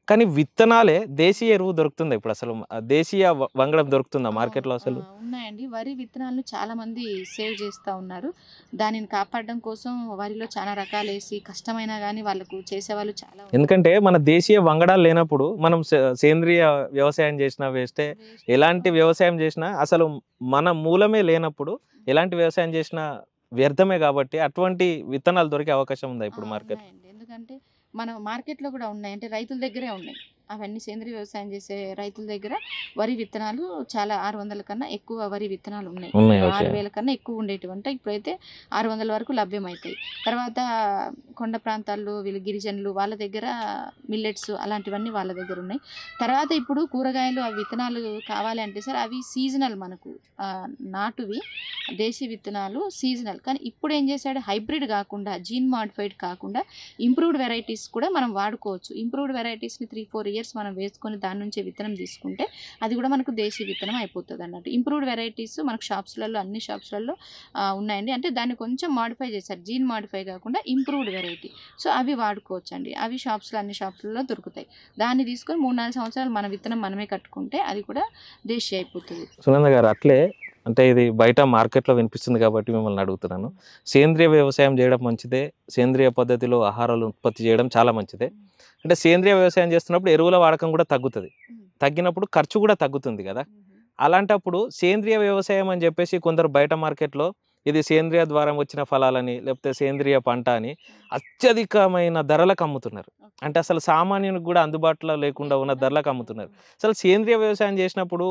కానీ విత్తనాలే దేశీయ ఎరువు దొరుకుతుంది ఇప్పుడు అసలు దేశీయ వంగడం దొరుకుతుందా మార్కెట్లో అసలు? ఉన్నాయండి. వరి విత్తనాలను చాలా మంది సేవ్ చేస్తూ ఉన్నారు. దానిని కాపాడడం కోసం వరిలో చాలా రకాలు వేసి కష్టమైనా కానీ వాళ్ళకు చేసేవాళ్ళు చాలా ఎందుకంటే మన దేశీయ వంగడాలు లేనప్పుడు మనం సేంద్రియ వ్యవసాయం చేసినా వేస్తే, ఎలాంటి వ్యవసాయం చేసినా అసలు మన మూలమే లేనప్పుడు ఎలాంటి వ్యవసాయం చేసినా వ్యర్థమే. కాబట్టి అటువంటి విత్తనాలు దొరికే అవకాశం ఉందా ఇప్పుడు మార్కెట్? ఎందుకంటే మన మార్కెట్లో కూడా ఉన్నాయి, అంటే రైతుల దగ్గరే ఉన్నాయి. అవన్నీ సేంద్రీయ వ్యవసాయం చేసే రైతుల దగ్గర వరి విత్తనాలు చాలా 600 కన్నా ఎక్కువ వరి విత్తనాలు ఉన్నాయి. 6000 కన్నా ఎక్కువ ఉండేటివంటే ఇప్పుడైతే 600 వరకు లభ్యమవుతాయి. తర్వాత కొండ ప్రాంతాల్లో వీళ్ళు గిరిజనులు వాళ్ళ దగ్గర మిల్లెట్స్ అలాంటివన్నీ వాళ్ళ దగ్గర ఉన్నాయి. తర్వాత ఇప్పుడు కూరగాయలు ఆ విత్తనాలు కావాలి అంటే సార్ అవి సీజనల్, మనకు నాటువి దేశీ విత్తనాలు సీజనల్. కానీ ఇప్పుడు ఏం చేశాడు, హైబ్రిడ్ కాకుండా జీన్ మాడిఫైడ్ కాకుండా ఇంప్రూవ్డ్ వెరైటీస్ కూడా మనం వాడుకోవచ్చు. ఇంప్రూవ్డ్ వెరైటీస్ని 3-4 ఇయర్స్ మనం వేసుకొని దాని నుంచి విత్తనం తీసుకుంటే అది కూడా మనకు దేశీ విత్తనం అయిపోతుంది అన్నట్టు. ఇంప్రూవ్డ్ వెరైటీస్ మనకు షాప్స్లలో అన్ని షాప్స్లలో ఉన్నాయండి. అంటే దాన్ని కొంచెం మాడిఫై చేశారు, జీన్ మాడిఫై కాకుండా ఇంప్రూవ్డ్ వెరైటీ. సో అవి వాడుకోవచ్చు అండి. అవి షాప్స్లో అన్ని షాప్స్లలో దొరుకుతాయి. దాన్ని తీసుకొని 3-4 సంవత్సరాలు మన విత్తనం మనమే కట్టుకుంటే అది కూడా దేశీ అయిపోతుంది. సునంద గారు అట్లే అంటే ఇది బయట మార్కెట్లో వినిపిస్తుంది కాబట్టి మిమ్మల్ని అడుగుతున్నాను. సేంద్రియ వ్యవసాయం చేయడం మంచిదే, సేంద్రియ పద్ధతిలో ఆహారాలు ఉత్పత్తి చేయడం చాలా మంచిదే. అంటే సేంద్రియ వ్యవసాయం చేస్తున్నప్పుడు ఎరువుల వాడకం కూడా తగ్గుతుంది, తగ్గినప్పుడు ఖర్చు కూడా తగ్గుతుంది కదా. అలాంటప్పుడు సేంద్రియ వ్యవసాయం అని చెప్పేసి కొందరు బయట మార్కెట్లో ఇది సేంద్రియ ద్వారా వచ్చిన ఫలాలని లేకపోతే సేంద్రియ పంట అని అత్యధికమైన ధరలకు అమ్ముతున్నారు. అంటే అసలు సామాన్యునికి కూడా అందుబాటులో లేకుండా ఉన్న ధరలకు అమ్ముతున్నారు. అసలు సేంద్రియ వ్యవసాయం చేసినప్పుడు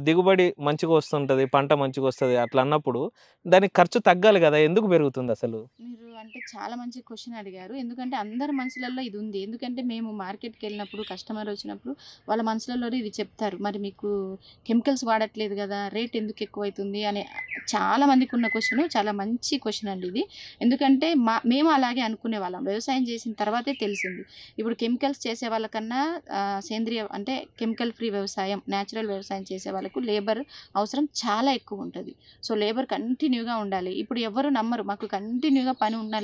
దిగుబడి మంచిగా వస్తుంటుంది, పంట మంచిగా వస్తుంది, అట్లా అన్నప్పుడు దానికి ఖర్చు తగ్గాలి కదా, ఎందుకు పెరుగుతుంది అసలు? మీరు అంటే చాలా మంచి క్వశ్చన్ అడిగారు. ఎందుకంటే అందరి మనసులలో ఇది ఉంది. ఎందుకంటే మేము మార్కెట్కి వెళ్ళినప్పుడు కస్టమర్ వచ్చినప్పుడు వాళ్ళ మనసులలో ఇది చెప్తారు, మరి మీకు కెమికల్స్ వాడట్లేదు కదా, రేట్ ఎందుకు ఎక్కువ అవుతుంది అని చాలా మందికి ఉన్న క్వశ్చన్. చాలా మంచి క్వశ్చన్ అండి ఇది. ఎందుకంటే మేము అలాగే అనుకునే వాళ్ళం, వ్యవసాయం చేసిన తర్వాతే తెలిసింది. ఇప్పుడు కెమికల్స్ చేసే వాళ్ళకన్నా సేంద్రియ అంటే కెమికల్ ఫ్రీ వ్యవసాయం, న్యాచురల్ వ్యవసాయం చేసే వాళ్ళకు లేబర్ అవసరం చాలా ఎక్కువ ఉంటుంది. సో లేబర్ కంటిన్యూగా ఉండాలి. ఇప్పుడు ఎవరు నమ్మరు, మాకు కంటిన్యూగా పని ఉన్నా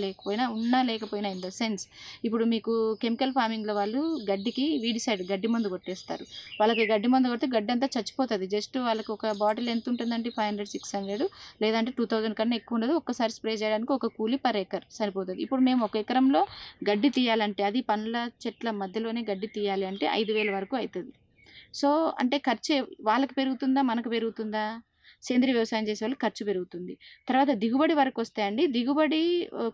లేకపోయినా ఇన్ ద సెన్స్ ఇప్పుడు మీకు కెమికల్ ఫార్మింగ్లో వాళ్ళు గడ్డికి వీడిసైడ్ గడ్డి మందు కొట్టేస్తారు. వాళ్ళకి గడ్డి మందు కొడితే గడ్డి అంతా చచ్చిపోతుంది. జస్ట్ వాళ్ళకి ఒక బాటిల్ ఎంత ఉంటుందంటే 500-600 లేదంటే 2000 కన్నా ఎక్కువ ఉండదు. ఒక్కసారి స్ప్రే చేయడానికి ఒక కూలి పర్ ఎకర్ సరిపోతుంది. ఇప్పుడు మేము ఒక ఎకరంలో గడ్డి తీయాలంటే, అది పండ్ల చెట్ల మధ్యలోనే గడ్డి తీయాలి అంటే 5000 వరకు అవుతుంది. సో అంటే ఖర్చు వాళ్ళకి పెరుగుతుందా మనకు పెరుగుతుందా? సేంద్రీయ వ్యవసాయం చేసే వాళ్ళకి ఖర్చు పెరుగుతుంది. తర్వాత దిగుబడి వరకు వస్తే అండి, దిగుబడి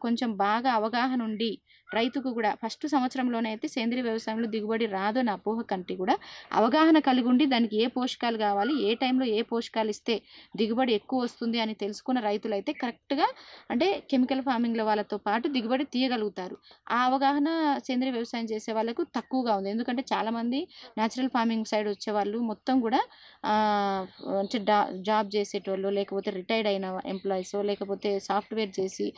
కొంచెం బాగా అవగాహన ఉండి రైతుకు కూడా ఫస్ట్ సంవత్సరంలోనే అయితే సేంద్రీయ వ్యవసాయంలో దిగుబడి రాదు అని అపోహ కంటే కూడా అవగాహన కలిగి ఉండి దానికి ఏ పోషకాలు కావాలి, ఏ టైంలో ఏ పోషకాలు ఇస్తే దిగుబడి ఎక్కువ వస్తుంది అని తెలుసుకున్న రైతులు అయితే కరెక్ట్గా అంటే కెమికల్ ఫార్మింగ్లో వాళ్ళతో పాటు దిగుబడి తీయగలుగుతారు. ఆ అవగాహన సేంద్రీయ వ్యవసాయం చేసే వాళ్ళకు తక్కువగా ఉంది. ఎందుకంటే చాలామంది న్యాచురల్ ఫార్మింగ్ సైడ్ వచ్చేవాళ్ళు మొత్తం కూడా అంటే జాబ్ చేసేటోళ్ళు, లేకపోతే రిటైర్డ్ అయిన ఎంప్లాయీస్, లేకపోతే సాఫ్ట్వేర్ చేసి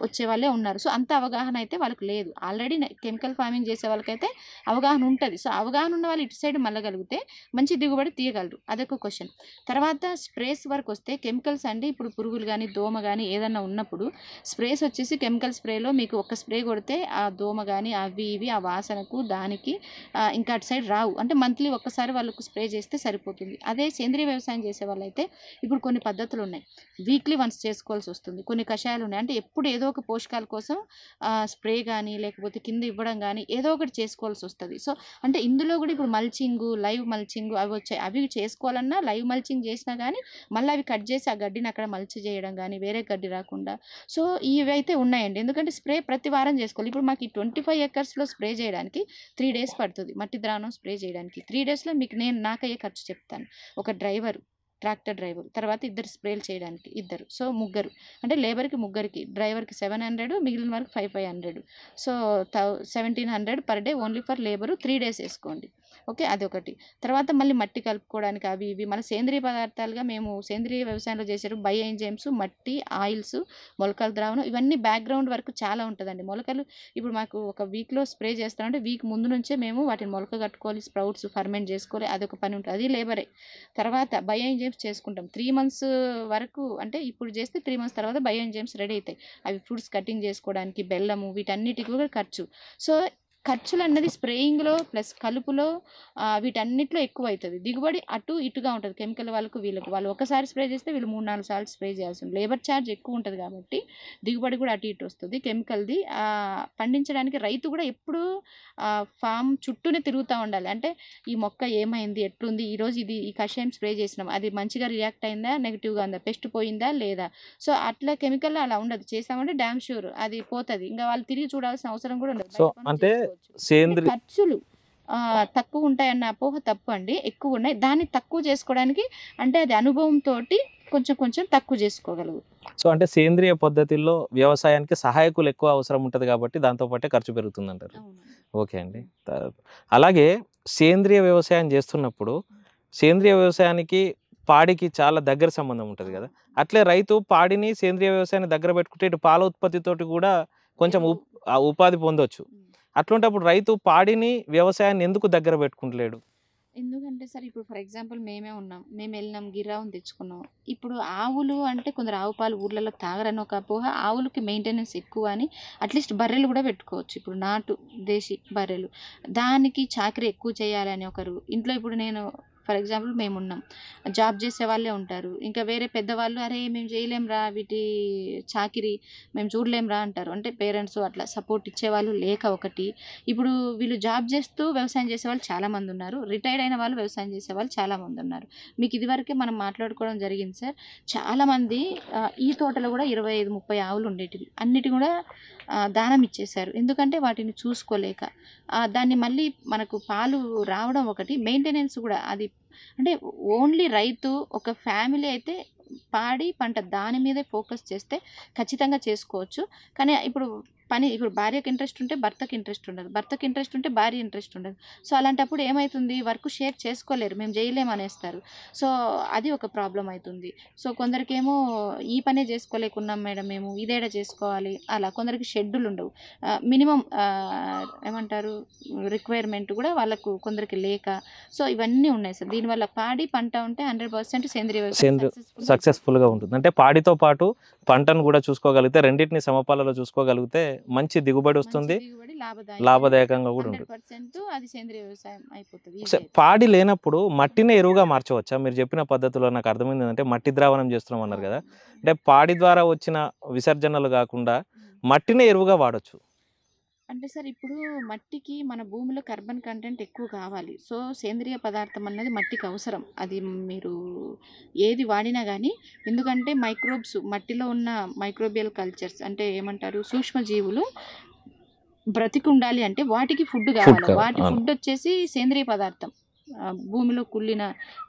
వచ్చే వాళ్ళే ఉన్నారు. సో అంత అవగాహన అయితే వాళ్ళకి లేదు. ఆల్రెడీ కెమికల్ ఫార్మింగ్ చేసే వాళ్ళకైతే అవగాహన ఉంటుంది. సో అవగాహన ఉన్న వాళ్ళు ఇటు సైడ్ మళ్ళగలిగితే మంచి దిగుబడి తీయగలరు. అదొక క్వశ్చన్. తర్వాత స్ప్రేస్ వరకు వస్తే కెమికల్స్ అండి, ఇప్పుడు పురుగులు కానీ దోమ కానీ ఏదన్నా ఉన్నప్పుడు స్ప్రేస్ వచ్చేసి కెమికల్ స్ప్రేలో మీకు ఒక స్ప్రే కొడితే ఆ దోమ కానీ అవి ఇవి ఆ వాసనకు దానికి ఇంకా అటు సైడ్ రావు. అంటే మంత్లీ ఒక్కసారి వాళ్ళకు స్ప్రే చేస్తే సరిపోతుంది. అదే సేంద్రీయ వ్యవసాయం చేసే వాళ్ళైతే ఇప్పుడు కొన్ని పద్ధతులు ఉన్నాయి, వీక్లీ వన్స్ చేసుకోవాల్సి వస్తుంది. కొన్ని కషాయాలు ఉన్నాయి, అంటే ఎప్పుడు ఏదో ఒక పోషకాల కోసం స్ప్రే కానీ లేకపోతే కింద ఇవ్వడం కానీ ఏదో ఒకటి చేసుకోవాల్సి వస్తుంది. సో అంటే ఇందులో కూడా ఇప్పుడు మల్చింగ్, లైవ్ మల్చింగ్ అవి వచ్చాయి. అవి చేసుకోవాలన్నా లైవ్ మల్చింగ్ చేసినా కానీ మళ్ళీ అవి కట్ చేసి ఆ గడ్డిని అక్కడ మల్చి చేయడం కానీ వేరే గడ్డి రాకుండా. సో ఇవి అయితే ఉన్నాయండి. ఎందుకంటే స్ప్రే ప్రతి వారం చేసుకోవాలి. ఇప్పుడు మాకు ఈ 25 ఎకర్స్లో స్ప్రే చేయడానికి 3 డేస్ పడుతుంది. మట్టి ద్రావణం స్ప్రే చేయడానికి 3 డేస్లో మీకు నాకయ్యే ఖర్చు చెప్తాను. ఒక డ్రైవర్ ట్రాక్టర్ డ్రైవర్, తర్వాత ఇద్దరు స్ప్రేలు చేయడానికి ఇద్దరు, సో ముగ్గురు, అంటే లేబర్కి ముగ్గురికి, డ్రైవర్కి 700, మిగిలిన వరకు 500. So 1700 per day only for labour. 3 days వేసుకోండి. ఓకే, అదొకటి. తర్వాత మళ్ళీ మట్టి కలుపుకోవడానికి అవి ఇవి మన సేంద్రియ పదార్థాలుగా మేము సేంద్రియ వ్యవసాయంలో చేసారు. బయో ఎంజైమ్స్, మట్టి, ఆయిల్స్, మొలకల ద్రావణం, ఇవన్నీ బ్యాక్గ్రౌండ్ వర్క్ చాలా ఉంటుందండి. మొలకలు ఇప్పుడు మాకు ఒక వీక్లో స్ప్రే చేస్తామంటే వీక్ ముందు నుంచే మేము వాటిని మొలక కట్టుకోవాలి, స్ప్రౌట్స్ ఫర్మెంట్ చేసుకోవాలి, అదొక పని ఉంటుంది, అది లేబరే. తర్వాత బయో ఎంజైమ్స్ చేసుకుంటాం 3 months వరకు, అంటే ఇప్పుడు చేస్తే 3 months తర్వాత బయో ఎంజైమ్స్ రెడీ అవుతాయి. అవి ఫ్రూట్స్ కటింగ్ చేసుకోవడానికి, బెల్లము, వీటన్నిటికి కూడా ఖర్చు. సో ఖర్చులు అన్నది స్ప్రేయింగ్లో ప్లస్ కలుపులో వీటన్నిటిలో ఎక్కువ అవుతుంది. దిగుబడి అటు ఇటుగా ఉంటుంది. కెమికల్ వాళ్ళకు వీళ్ళకు, వాళ్ళు ఒకసారి స్ప్రే చేస్తే వీళ్ళు 3-4 సార్లు స్ప్రే చేయాల్సి ఉంటుంది. లేబర్ ఛార్జ్ ఎక్కువ ఉంటుంది కాబట్టి దిగుబడి కూడా అటు ఇటు వస్తుంది. కెమికల్ది పండించడానికి రైతు కూడా ఎప్పుడు ఫామ్ చుట్టూనే తిరుగుతూ ఉండాలి. అంటే ఈ మొక్క ఏమైంది, ఎట్లుంది, ఈరోజు ఇది ఈ కషాయం స్ప్రే చేసినాం, అది మంచిగా రియాక్ట్ అయిందా, నెగిటివ్గా ఉందా, పెస్ట్ పోయిందా లేదా. సో అట్లా కెమికల్ అలా ఉండదు. చేసామంటే డ్యామ్ షూర్ అది పోతుంది. ఇంకా వాళ్ళు తిరిగి చూడాల్సిన అవసరం కూడా ఉండదు. సో అంటే సేంద్రియ ఖర్చులు తక్కువ ఉంటాయన్న అపోహ తప్పు అండి. ఎక్కువ ఉన్నాయి. దాన్ని తక్కువ చేసుకోవడానికి అంటే అది అనుభవంతో కొంచెం కొంచెం తక్కువ చేసుకోగలవు. సో అంటే సేంద్రియ పద్ధతిలో వ్యవసాయానికి సహాయకులు ఎక్కువ అవసరం ఉంటుంది కాబట్టి దాంతో పాటే ఖర్చు పెరుగుతుంది అంటారు. ఓకే అండి. అలాగే సేంద్రియ వ్యవసాయం చేస్తున్నప్పుడు సేంద్రియ వ్యవసాయానికి పాడికి చాలా దగ్గర సంబంధం ఉంటుంది కదా. అట్లే రైతు పాడిని సేంద్రియ వ్యవసాయాన్ని దగ్గర పెట్టుకుంటే ఇటు పాల ఉత్పత్తితోటి కూడా కొంచెం ఉపాధి పొందొచ్చు. అట్లాంటప్పుడు రైతు పాడిని వ్యవసాయాన్ని ఎందుకు దగ్గర పెట్టుకుంటలేడు? ఎందుకంటే సార్ ఇప్పుడు ఫర్ ఎగ్జాంపుల్ మేమే ఉన్నాం, మేము వెళ్ళినాం గిర్రావుని తెచ్చుకున్నాం. ఇప్పుడు ఆవులు అంటే కొందరు ఆవు పాలు ఊర్లలో తాగరని ఒక అపోహ, ఆవులకి మెయింటెనెన్స్ ఎక్కువ అని అట్లీస్ట్ బర్రెలు కూడా పెట్టుకోవచ్చు. ఇప్పుడు నాటు దేశీ బర్రెలు, దానికి చాకరీ ఎక్కువ చేయాలని ఒకరు ఇంట్లో. ఇప్పుడు నేను ఫర్ ఎగ్జాంపుల్ మేము ఉన్నాం, జాబ్ చేసే వాళ్ళే ఉంటారు, ఇంకా వేరే పెద్దవాళ్ళు అరే మేము చేయలేంరా వీటి చాకిరి, మేము చూడలేంరా అంటారు. అంటే పేరెంట్స్ అట్లా సపోర్ట్ ఇచ్చేవాళ్ళు లేక ఒకటి. ఇప్పుడు వీళ్ళు జాబ్ చేస్తూ వ్యవసాయం చేసేవాళ్ళు చాలామంది ఉన్నారు, రిటైర్డ్ అయిన వాళ్ళు వ్యవసాయం చేసేవాళ్ళు చాలామంది ఉన్నారు. మీకు ఇదివరకే మనం మాట్లాడుకోవడం జరిగింది సార్. చాలామంది ఈ తోటలో కూడా 25-30 ఆవులు ఉండేటివి, అన్నిటి కూడా దానం ఇచ్చేశారు. ఎందుకంటే వాటిని చూసుకోలేక. దాన్ని మళ్ళీ మనకు పాలు రావడం ఒకటి, మెయింటెనెన్స్ కూడా అది. అంటే ఓన్లీ రైతు ఒక ఫ్యామిలీ అయితే పాడి పంట దాని మీదే ఫోకస్ చేస్తే ఖచ్చితంగా చేసుకోవచ్చు. కానీ ఇప్పుడు భార్యకి ఇంట్రెస్ట్ ఉంటే భర్తకి ఇంట్రెస్ట్ ఉండదు, భర్తకి ఇంట్రెస్ట్ ఉంటే భార్య ఇంట్రెస్ట్ ఉండదు. సో అలాంటప్పుడు ఏమవుతుంది, వర్క్ షేర్ చేసుకోలేరు, మేము చేయలేము అనేస్తారు. సో అది ఒక ప్రాబ్లం అవుతుంది. సో కొందరికేమో ఈ పనే చేసుకోలేకున్నాం మేడం, మేము ఇదేడా చేసుకోవాలి అలా. కొందరికి షెడ్యూల్ ఉండవు, మినిమం ఏమంటారు రిక్వైర్మెంట్ కూడా వాళ్ళకు కొందరికి లేక. సో ఇవన్నీ ఉన్నాయి సార్. దీనివల్ల పాడి పంట ఉంటే 100% సేంద్రియ వ్యవసాయం సక్సెస్ఫుల్గా ఉంటుంది. అంటే పాడితో పాటు పంటను కూడా చూసుకోగలిగితే, రెండింటిని సమపాలలో చూసుకోగలిగితే మంచి దిగుబడి వస్తుంది, లాభదాయకంగా కూడా ఉంటుంది. 100% అది సేంద్రియ వ్యవసాయం అయిపోతుంది. పాడి లేనప్పుడు మట్టిని ఎరువుగా మార్చవచ్చా? మీరు చెప్పిన పద్ధతిలో నాకు అర్థమైంది ఏంటంటే మట్టి ద్రావణం చేస్తున్నాం అన్నారు కదా, అంటే పాడి ద్వారా వచ్చిన విసర్జనలు కాకుండా మట్టిని ఎరువుగా వాడచ్చు. అంటే సార్ ఇప్పుడు మట్టికి మన భూమిలో కార్బన్ కంటెంట్ ఎక్కువ కావాలి. సో సేంద్రియ పదార్థం అన్నది మట్టికి అవసరం. అది మీరు ఏది వాడినా కానీ, ఎందుకంటే మైక్రోబ్స్ మట్టిలో ఉన్న మైక్రోబియల్ కల్చర్స్ అంటే ఏమంటారు సూక్ష్మజీవులు బ్రతికి ఉండాలి అంటే వాటికి ఫుడ్ కావాలి. వాటి ఫుడ్ వచ్చేసి సేంద్రియ పదార్థం, భూమిలో కుళ్ళిన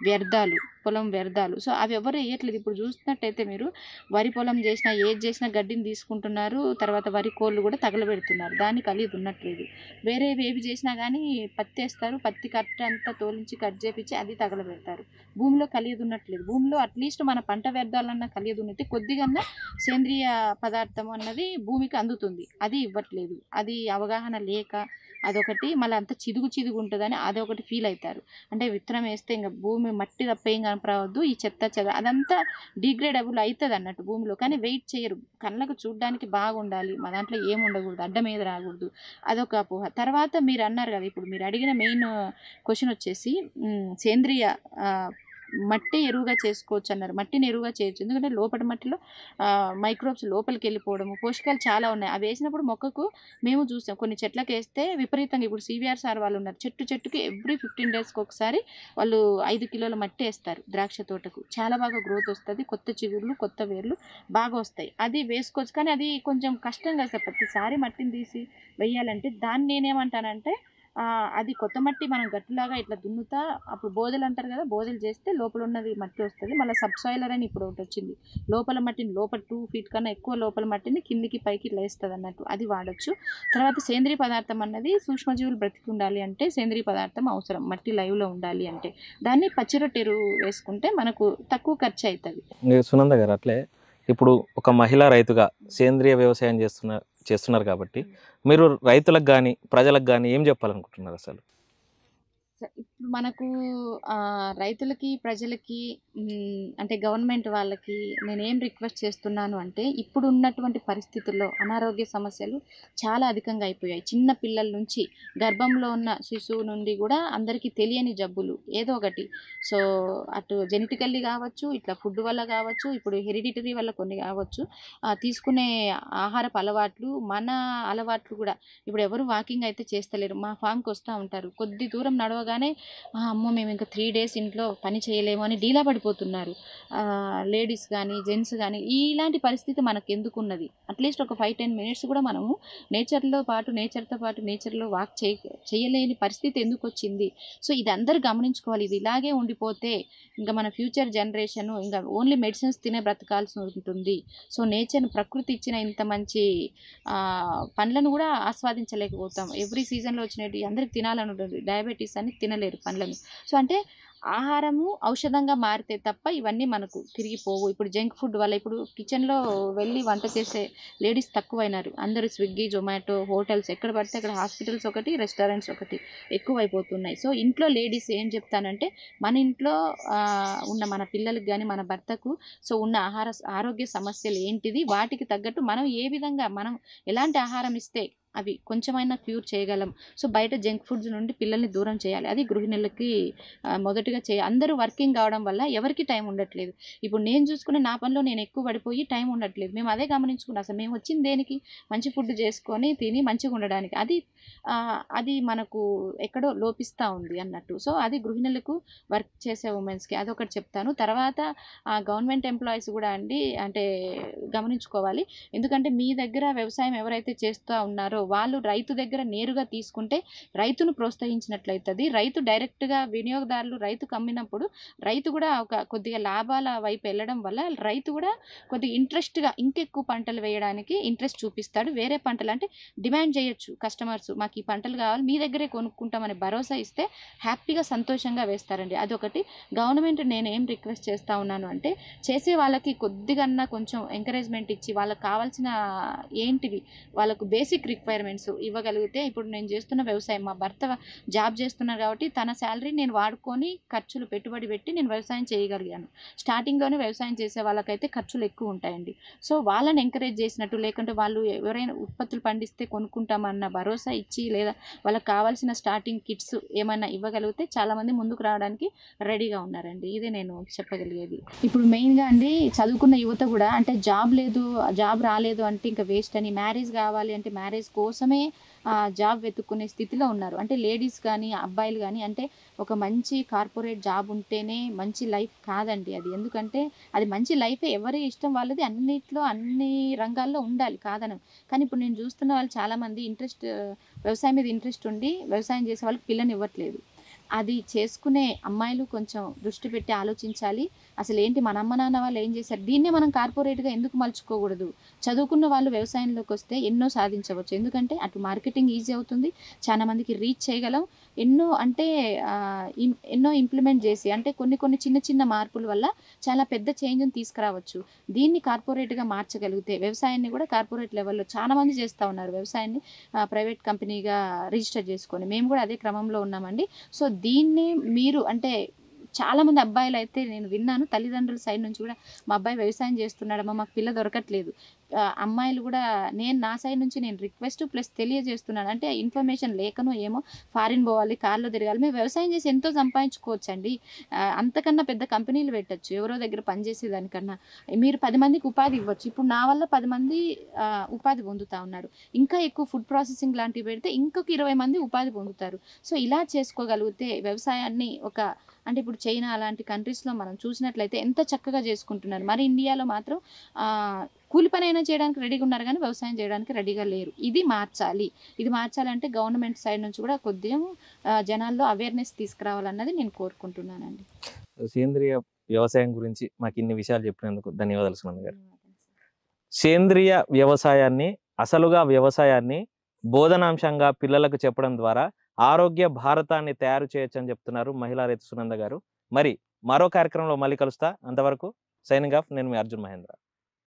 వ్యర్థాలు, పొలం వ్యర్థాలు. సో అవి ఎవరు వేయట్లేదు. ఇప్పుడు చూసినట్టయితే మీరు వరి పొలం చేసినా ఏది చేసినా గడ్డిని తీసుకుంటున్నారు, తర్వాత వరి కోళ్ళు కూడా తగలబెడుతున్నారు, దాన్ని కలిగి ఉన్నట్లేదు. వేరే ఏవి చేసినా కానీ పత్తి వేస్తారు, పత్తి కట్ట అంతా తోలించి కట్ చేపించి అది తగలబెడతారు, భూమిలో కలిగి ఉన్నట్లేదు. భూమిలో అట్లీస్ట్ మన పంట వ్యర్థాలన్నా కలిగి ఉన్నట్టు కొద్దిగా సేంద్రియ పదార్థం అన్నది భూమికి అందుతుంది, అది ఇవ్వట్లేదు. అది అవగాహన లేక అదొకటి. మళ్ళీ అంత చిదుగు ఉంటుందని అదొకటి ఫీల్ అవుతారు. అంటే విత్తనం వేస్తే ఇంకా భూమి మట్టి తప్ప ఏం కనపడవద్దు, ఈ చెత్త అదంతా డిగ్రేడబుల్ అవుతుంది అన్నట్టు భూమిలో. కానీ వెయిట్ చేయరు, కళ్ళకు చూడడానికి బాగుండాలి, మా దాంట్లో ఏముండకూడదు, అడ్డ మీద రాకూడదు, అదొక అపోహ. తర్వాత మీరు అన్నారు కదా, ఇప్పుడు మీరు అడిగిన మెయిన్ క్వశ్చన్ వచ్చేసి సేంద్రియ మట్టి ఎరువుగా చేసుకోవచ్చు అన్నారు. మట్టిని ఎరువుగా చేయొచ్చు, ఎందుకంటే లోపల మట్టిలో మైక్రోబ్స్ లోపలికి వెళ్ళిపోవడము, పోషకాలు చాలా ఉన్నాయి. అవి వేసినప్పుడు మొక్కకు మేము చూసాం, కొన్ని చెట్లకు వేస్తే విపరీతంగా. ఇప్పుడు సివిఆర్ సార్ వాళ్ళు ఉన్నారు, చెట్టుకి ఎవ్రీ 15 daysకి ఒకసారి వాళ్ళు 5 కిలోల మట్టి వేస్తారు. ద్రాక్ష తోటకు చాలా బాగా గ్రోత్ వస్తుంది, కొత్త చిగుర్లు కొత్త వేర్లు బాగా వస్తాయి. అది వేసుకోవచ్చు, కానీ అది కొంచెం కష్టం కదా సార్, ప్రతిసారి మట్టిని తీసి వేయాలంటే. దాన్ని నేనేమంటానంటే అది కొత్త మట్టి మనం గట్టులాగా ఇట్లా దున్నుతా అప్పుడు బోదెలు అంటారు కదా, బోదెలు చేస్తే లోపల ఉన్నది మట్టి వస్తుంది. మళ్ళీ సబ్సాయిలర్ అని ఇప్పుడు ఒకటి వచ్చింది, లోపల మట్టిని లోపల 2 feet కన్నా ఎక్కువ లోపల మట్టిని కిందికి పైకి ఇట్లా వేస్తుంది అన్నట్టు, అది వాడచ్చు. తర్వాత సేంద్రీయ పదార్థం అన్నది సూక్ష్మజీవులు బ్రతికి ఉండాలి అంటే సేంద్రీయ పదార్థం అవసరం, మట్టి లైవ్లో ఉండాలి అంటే దాన్ని పచ్చిరొట్టె ఎరువు వేసుకుంటే మనకు తక్కువ ఖర్చు అవుతుంది. సునంద గారు అట్లే ఇప్పుడు ఒక మహిళా రైతుగా సేంద్రియ వ్యవసాయం చేస్తున్నారు కాబట్టి మీరు రైతులకు కానీ ప్రజలకు కానీ ఏం చెప్పాలనుకుంటున్నారు అసలు? ఇప్పుడు మనకు రైతులకి ప్రజలకి అంటే గవర్నమెంట్ వాళ్ళకి నేనేం రిక్వెస్ట్ చేస్తున్నాను అంటే, ఇప్పుడు ఉన్నటువంటి పరిస్థితుల్లో అనారోగ్య సమస్యలు చాలా అధికంగా అయిపోయాయి. చిన్న పిల్లల నుంచి గర్భంలో ఉన్న శిశువు నుండి కూడా అందరికీ తెలియని జబ్బులు ఏదో ఒకటి. సో అటు జెనెటికల్లీ కావచ్చు, ఇట్లా ఫుడ్ వల్ల కావచ్చు, ఇప్పుడు హెరిడిటరీ వల్ల కొన్ని కావచ్చు, తీసుకునే ఆహారపు అలవాట్లు, మన అలవాట్లు కూడా. ఇప్పుడు ఎవరు వాకింగ్ అయితే చేస్తలేరు, మా ఫామ్కి వస్తూ ఉంటారు, కొద్ది దూరం నడవగానే అమ్మో మేము ఇంకా 3 days ఇంట్లో పని చేయలేము అని డీలా పడిపోతున్నారు. లేడీస్ కానీ జెంట్స్ కానీ ఇలాంటి పరిస్థితి మనకు ఎందుకున్నది? అట్లీస్ట్ ఒక 5-10 minutes కూడా మనము నేచర్తో పాటు నేచర్లో వాక్ చేయలేని పరిస్థితి ఎందుకు వచ్చింది? సో ఇది అందరూ గమనించుకోవాలి. ఇది ఇలాగే ఉండిపోతే ఇంకా మన ఫ్యూచర్ జనరేషన్ ఇంకా ఓన్లీ మెడిసిన్స్ తినే బ్రతకాల్సి ఉంటుంది. సో నేచర్, ప్రకృతి ఇచ్చిన ఇంత మంచి పండ్లను కూడా ఆస్వాదించలేకపోతాం. ఎవ్రీ సీజన్లో వచ్చినట్టు అందరికి తినాలని ఉంటుంది, డయాబెటీస్ అని తినలేరు పండ్లను. సో అంటే ఆహారము ఔషధంగా మారితే తప్ప ఇవన్నీ మనకు తిరిగిపోవు. ఇప్పుడు జంక్ ఫుడ్ వల్ల ఇప్పుడు కిచెన్లో వెళ్ళి వంట చేసే లేడీస్ తక్కువైనారు. అందరూ స్విగ్గీ, జొమాటో, హోటల్స్ ఎక్కడ పడితే అక్కడ, హాస్పిటల్స్ ఒకటి, రెస్టారెంట్స్ ఒకటి ఎక్కువైపోతున్నాయి. సో ఇంట్లో లేడీస్ ఏం చెప్తానంటే, మన ఇంట్లో ఉన్న మన పిల్లలకి కానీ మన భర్తకు సో ఉన్న ఆరోగ్య సమస్యలు ఏంటిది, వాటికి తగ్గట్టు మనం ఏ విధంగా మనం ఎలాంటి ఆహారం ఇస్తే అవి కొంచెమైనా క్యూర్ చేయగలం. సో బయట జంక్ ఫుడ్స్ నుండి పిల్లల్ని దూరం చేయాలి. అది గృహిణులకి మొదటిగా అందరూ వర్కింగ్ కావడం వల్ల ఎవరికి టైం ఉండట్లేదు. ఇప్పుడు నేను చూసుకునే నా పనిలో నేను ఎక్కువ పడిపోయి టైం ఉండట్లేదు. మేము అదే గమనించుకున్నాం, అసలు మేము వచ్చింది దేనికి? మంచి ఫుడ్ చేసుకొని తిని మంచిగా ఉండడానికి. అది మనకు ఎక్కడో లోపిస్తూ ఉంది అన్నట్టు. సో అది గృహిణులకు, వర్క్ చేసే ఉమెన్స్కి అదొకటి చెప్తాను. తర్వాత గవర్నమెంట్ ఎంప్లాయీస్ కూడా అండి అంటే గమనించుకోవాలి. ఎందుకంటే మీ దగ్గర వ్యవసాయం ఎవరైతే చేస్తూ ఉన్నారో వాళ్ళు రైతు దగ్గర నేరుగా తీసుకుంటే రైతును ప్రోత్సహించినట్లయితుంది. రైతు డైరెక్ట్గా వినియోగదారులు రైతుకు అమ్మినప్పుడు రైతు కూడా ఒక కొద్దిగా లాభాల వైపు వెళ్ళడం వల్ల రైతు కూడా కొద్దిగా ఇంట్రెస్ట్గా ఇంకెక్కువ పంటలు వేయడానికి ఇంట్రెస్ట్ చూపిస్తాడు. వేరే పంటలు అంటే డిమాండ్ చేయొచ్చు కస్టమర్స్, మాకు ఈ పంటలు కావాలి మీ దగ్గరే కొనుక్కుంటామని భరోసా ఇస్తే హ్యాపీగా సంతోషంగా వేస్తారండి. అదొకటి. గవర్నమెంట్ నేను ఏం రిక్వెస్ట్ చేస్తూ ఉన్నాను అంటే, చేసే వాళ్ళకి కొద్దిగా కొంచెం ఎంకరేజ్మెంట్ ఇచ్చి వాళ్ళకి కావాల్సిన ఏంటివి వాళ్ళకు బేసిక్ రిక్వైర్మెంట్స్ ఇవ్వగలిగితే. ఇప్పుడు నేను చేస్తున్న వ్యవసాయం, మా భర్త జాబ్ చేస్తున్నారు కాబట్టి తన శాలరీ నేను వాడుకొని ఖర్చులు పెట్టుబడి పెట్టి నేను వ్యవసాయం చేయగలిగాను. స్టార్టింగ్లోనే వ్యవసాయం చేసే వాళ్ళకైతే ఖర్చులు ఎక్కువ ఉంటాయండి. సో వాళ్ళని ఎంకరేజ్ చేసినట్టు, లేకుంటే వాళ్ళు ఎవరైనా ఉత్పత్తులు పండిస్తే కొనుక్కుంటామన్న భరోసా ఇచ్చి, లేదా వాళ్ళకి కావాల్సిన స్టార్టింగ్ కిట్స్ ఏమైనా ఇవ్వగలిగితే చాలామంది ముందుకు రావడానికి రెడీగా ఉన్నారండి. ఇదే నేను చెప్పగలిగేది. ఇప్పుడు మెయిన్గా అండి చదువుకున్న యువత కూడా అంటే జాబ్ రాలేదు అంటే ఇంకా వేస్ట్ అని, మ్యారేజ్ కావాలి అంటే మ్యారేజ్ కోసమే జాబ్ వెతుక్కునే స్థితిలో ఉన్నారు. అంటే లేడీస్ కానీ అబ్బాయిలు కానీ అంటే ఒక మంచి కార్పొరేట్ జాబ్ ఉంటేనే మంచి లైఫ్ కాదండి అది. ఎందుకంటే అది మంచి లైఫే, ఎవరి ఇష్టం వాళ్ళది, అన్నిట్లో అన్ని రంగాల్లో ఉండాలి కాదనం. కానీ ఇప్పుడు నేను చూస్తున్న వాళ్ళు చాలామంది వ్యవసాయం మీద ఇంట్రెస్ట్ ఉండి వ్యవసాయం చేసే వాళ్ళకి పిల్లని ఇవ్వట్లేదు. అది చేసుకునే అమ్మాయిలు కొంచెం దృష్టి పెట్టి ఆలోచించాలి. అసలు ఏంటి మన అమ్మ నాన్న వాళ్ళు ఏం చేశారు, దీన్నే మనం కార్పొరేట్గా ఎందుకు మలుచుకోకూడదు? చదువుకున్న వాళ్ళు వ్యవసాయంలోకి వస్తే ఎన్నో సాధించవచ్చు. ఎందుకంటే అటు మార్కెటింగ్ ఈజీ అవుతుంది, చాలా మందికి రీచ్ చేయగలం. ఎన్నో ఇంప్లిమెంట్ చేసి అంటే కొన్ని చిన్న మార్పుల వల్ల చాలా పెద్ద చేంజ్ని తీసుకురావచ్చు. దీన్ని కార్పొరేట్గా మార్చగలిగితే వ్యవసాయాన్ని కూడా కార్పొరేట్ లెవెల్లో చాలామంది చేస్తూ ఉన్నారు. వ్యవసాయాన్ని ప్రైవేట్ కంపెనీగా రిజిస్టర్ చేసుకొని మేము కూడా అదే క్రమంలో ఉన్నామండి. సో దీన్ని మీరు అంటే చాలామంది అబ్బాయిలు అయితే నేను విన్నాను, తల్లిదండ్రుల సైడ్ నుంచి కూడా మా అబ్బాయి వ్యవసాయం చేస్తున్నాడమ్మా, మాకు పిల్ల దొరకట్లేదు. అమ్మాయిలు కూడా నా సైడ్ నుంచి నేను రిక్వెస్ట్ ప్లస్ తెలియజేస్తున్నాను. అంటే ఇన్ఫర్మేషన్ లేకనో ఏమో ఫారిన్ పోవాలి, కార్లో తిరగాలి, మేము వ్యవసాయం చేసి ఎంతో సంపాదించుకోవచ్చు అండి. అంతకన్నా పెద్ద కంపెనీలు పెట్టచ్చు ఎవరో దగ్గర పనిచేసేదానికన్నా. మీరు 10 మందికి ఉపాధి ఇవ్వచ్చు. ఇప్పుడు నా వల్ల 10 మంది ఉపాధి పొందుతూ ఉన్నారు. ఇంకా ఎక్కువ ఫుడ్ ప్రాసెసింగ్ లాంటివి పెడితే ఇంకొక 20 మంది ఉపాధి పొందుతారు. సో ఇలా చేసుకోగలిగితే వ్యవసాయాన్ని అంటే ఇప్పుడు చైనా అలాంటి కంట్రీస్లో మనం చూసినట్లయితే ఎంత చక్కగా చేసుకుంటున్నారు. మరి ఇండియాలో మాత్రం కూలి పని అయినా చేయడానికి రెడీగా ఉన్నారు కానీ వ్యవసాయం చేయడానికి రెడీగా లేరు. ఇది మార్చాలి. ఇది మార్చాలంటే గవర్నమెంట్ సైడ్ నుంచి కూడా కొద్దిగా జనాల్లో అవేర్నెస్ తీసుకురావాలన్నది నేను కోరుకుంటున్నానండి. సేంద్రియ వ్యవసాయం గురించి మాకు ఇన్ని విషయాలు చెప్పినందుకు ధన్యవాదాలు సునంద గారు. సేంద్రియ వ్యవసాయాన్ని, అసలుగా వ్యవసాయాన్ని బోధనాంశంగా పిల్లలకు చెప్పడం ద్వారా ఆరోగ్య భారతాన్ని తయారు చేయొచ్చని చెప్తున్నారు మహిళా రైతు సునంద గారు. మరి మరో కార్యక్రమంలో మళ్ళీ కలుస్తా. అంతవరకు సైనింగ్ ఆఫ్. నేను మీ అర్జున్ మహేంద్ర.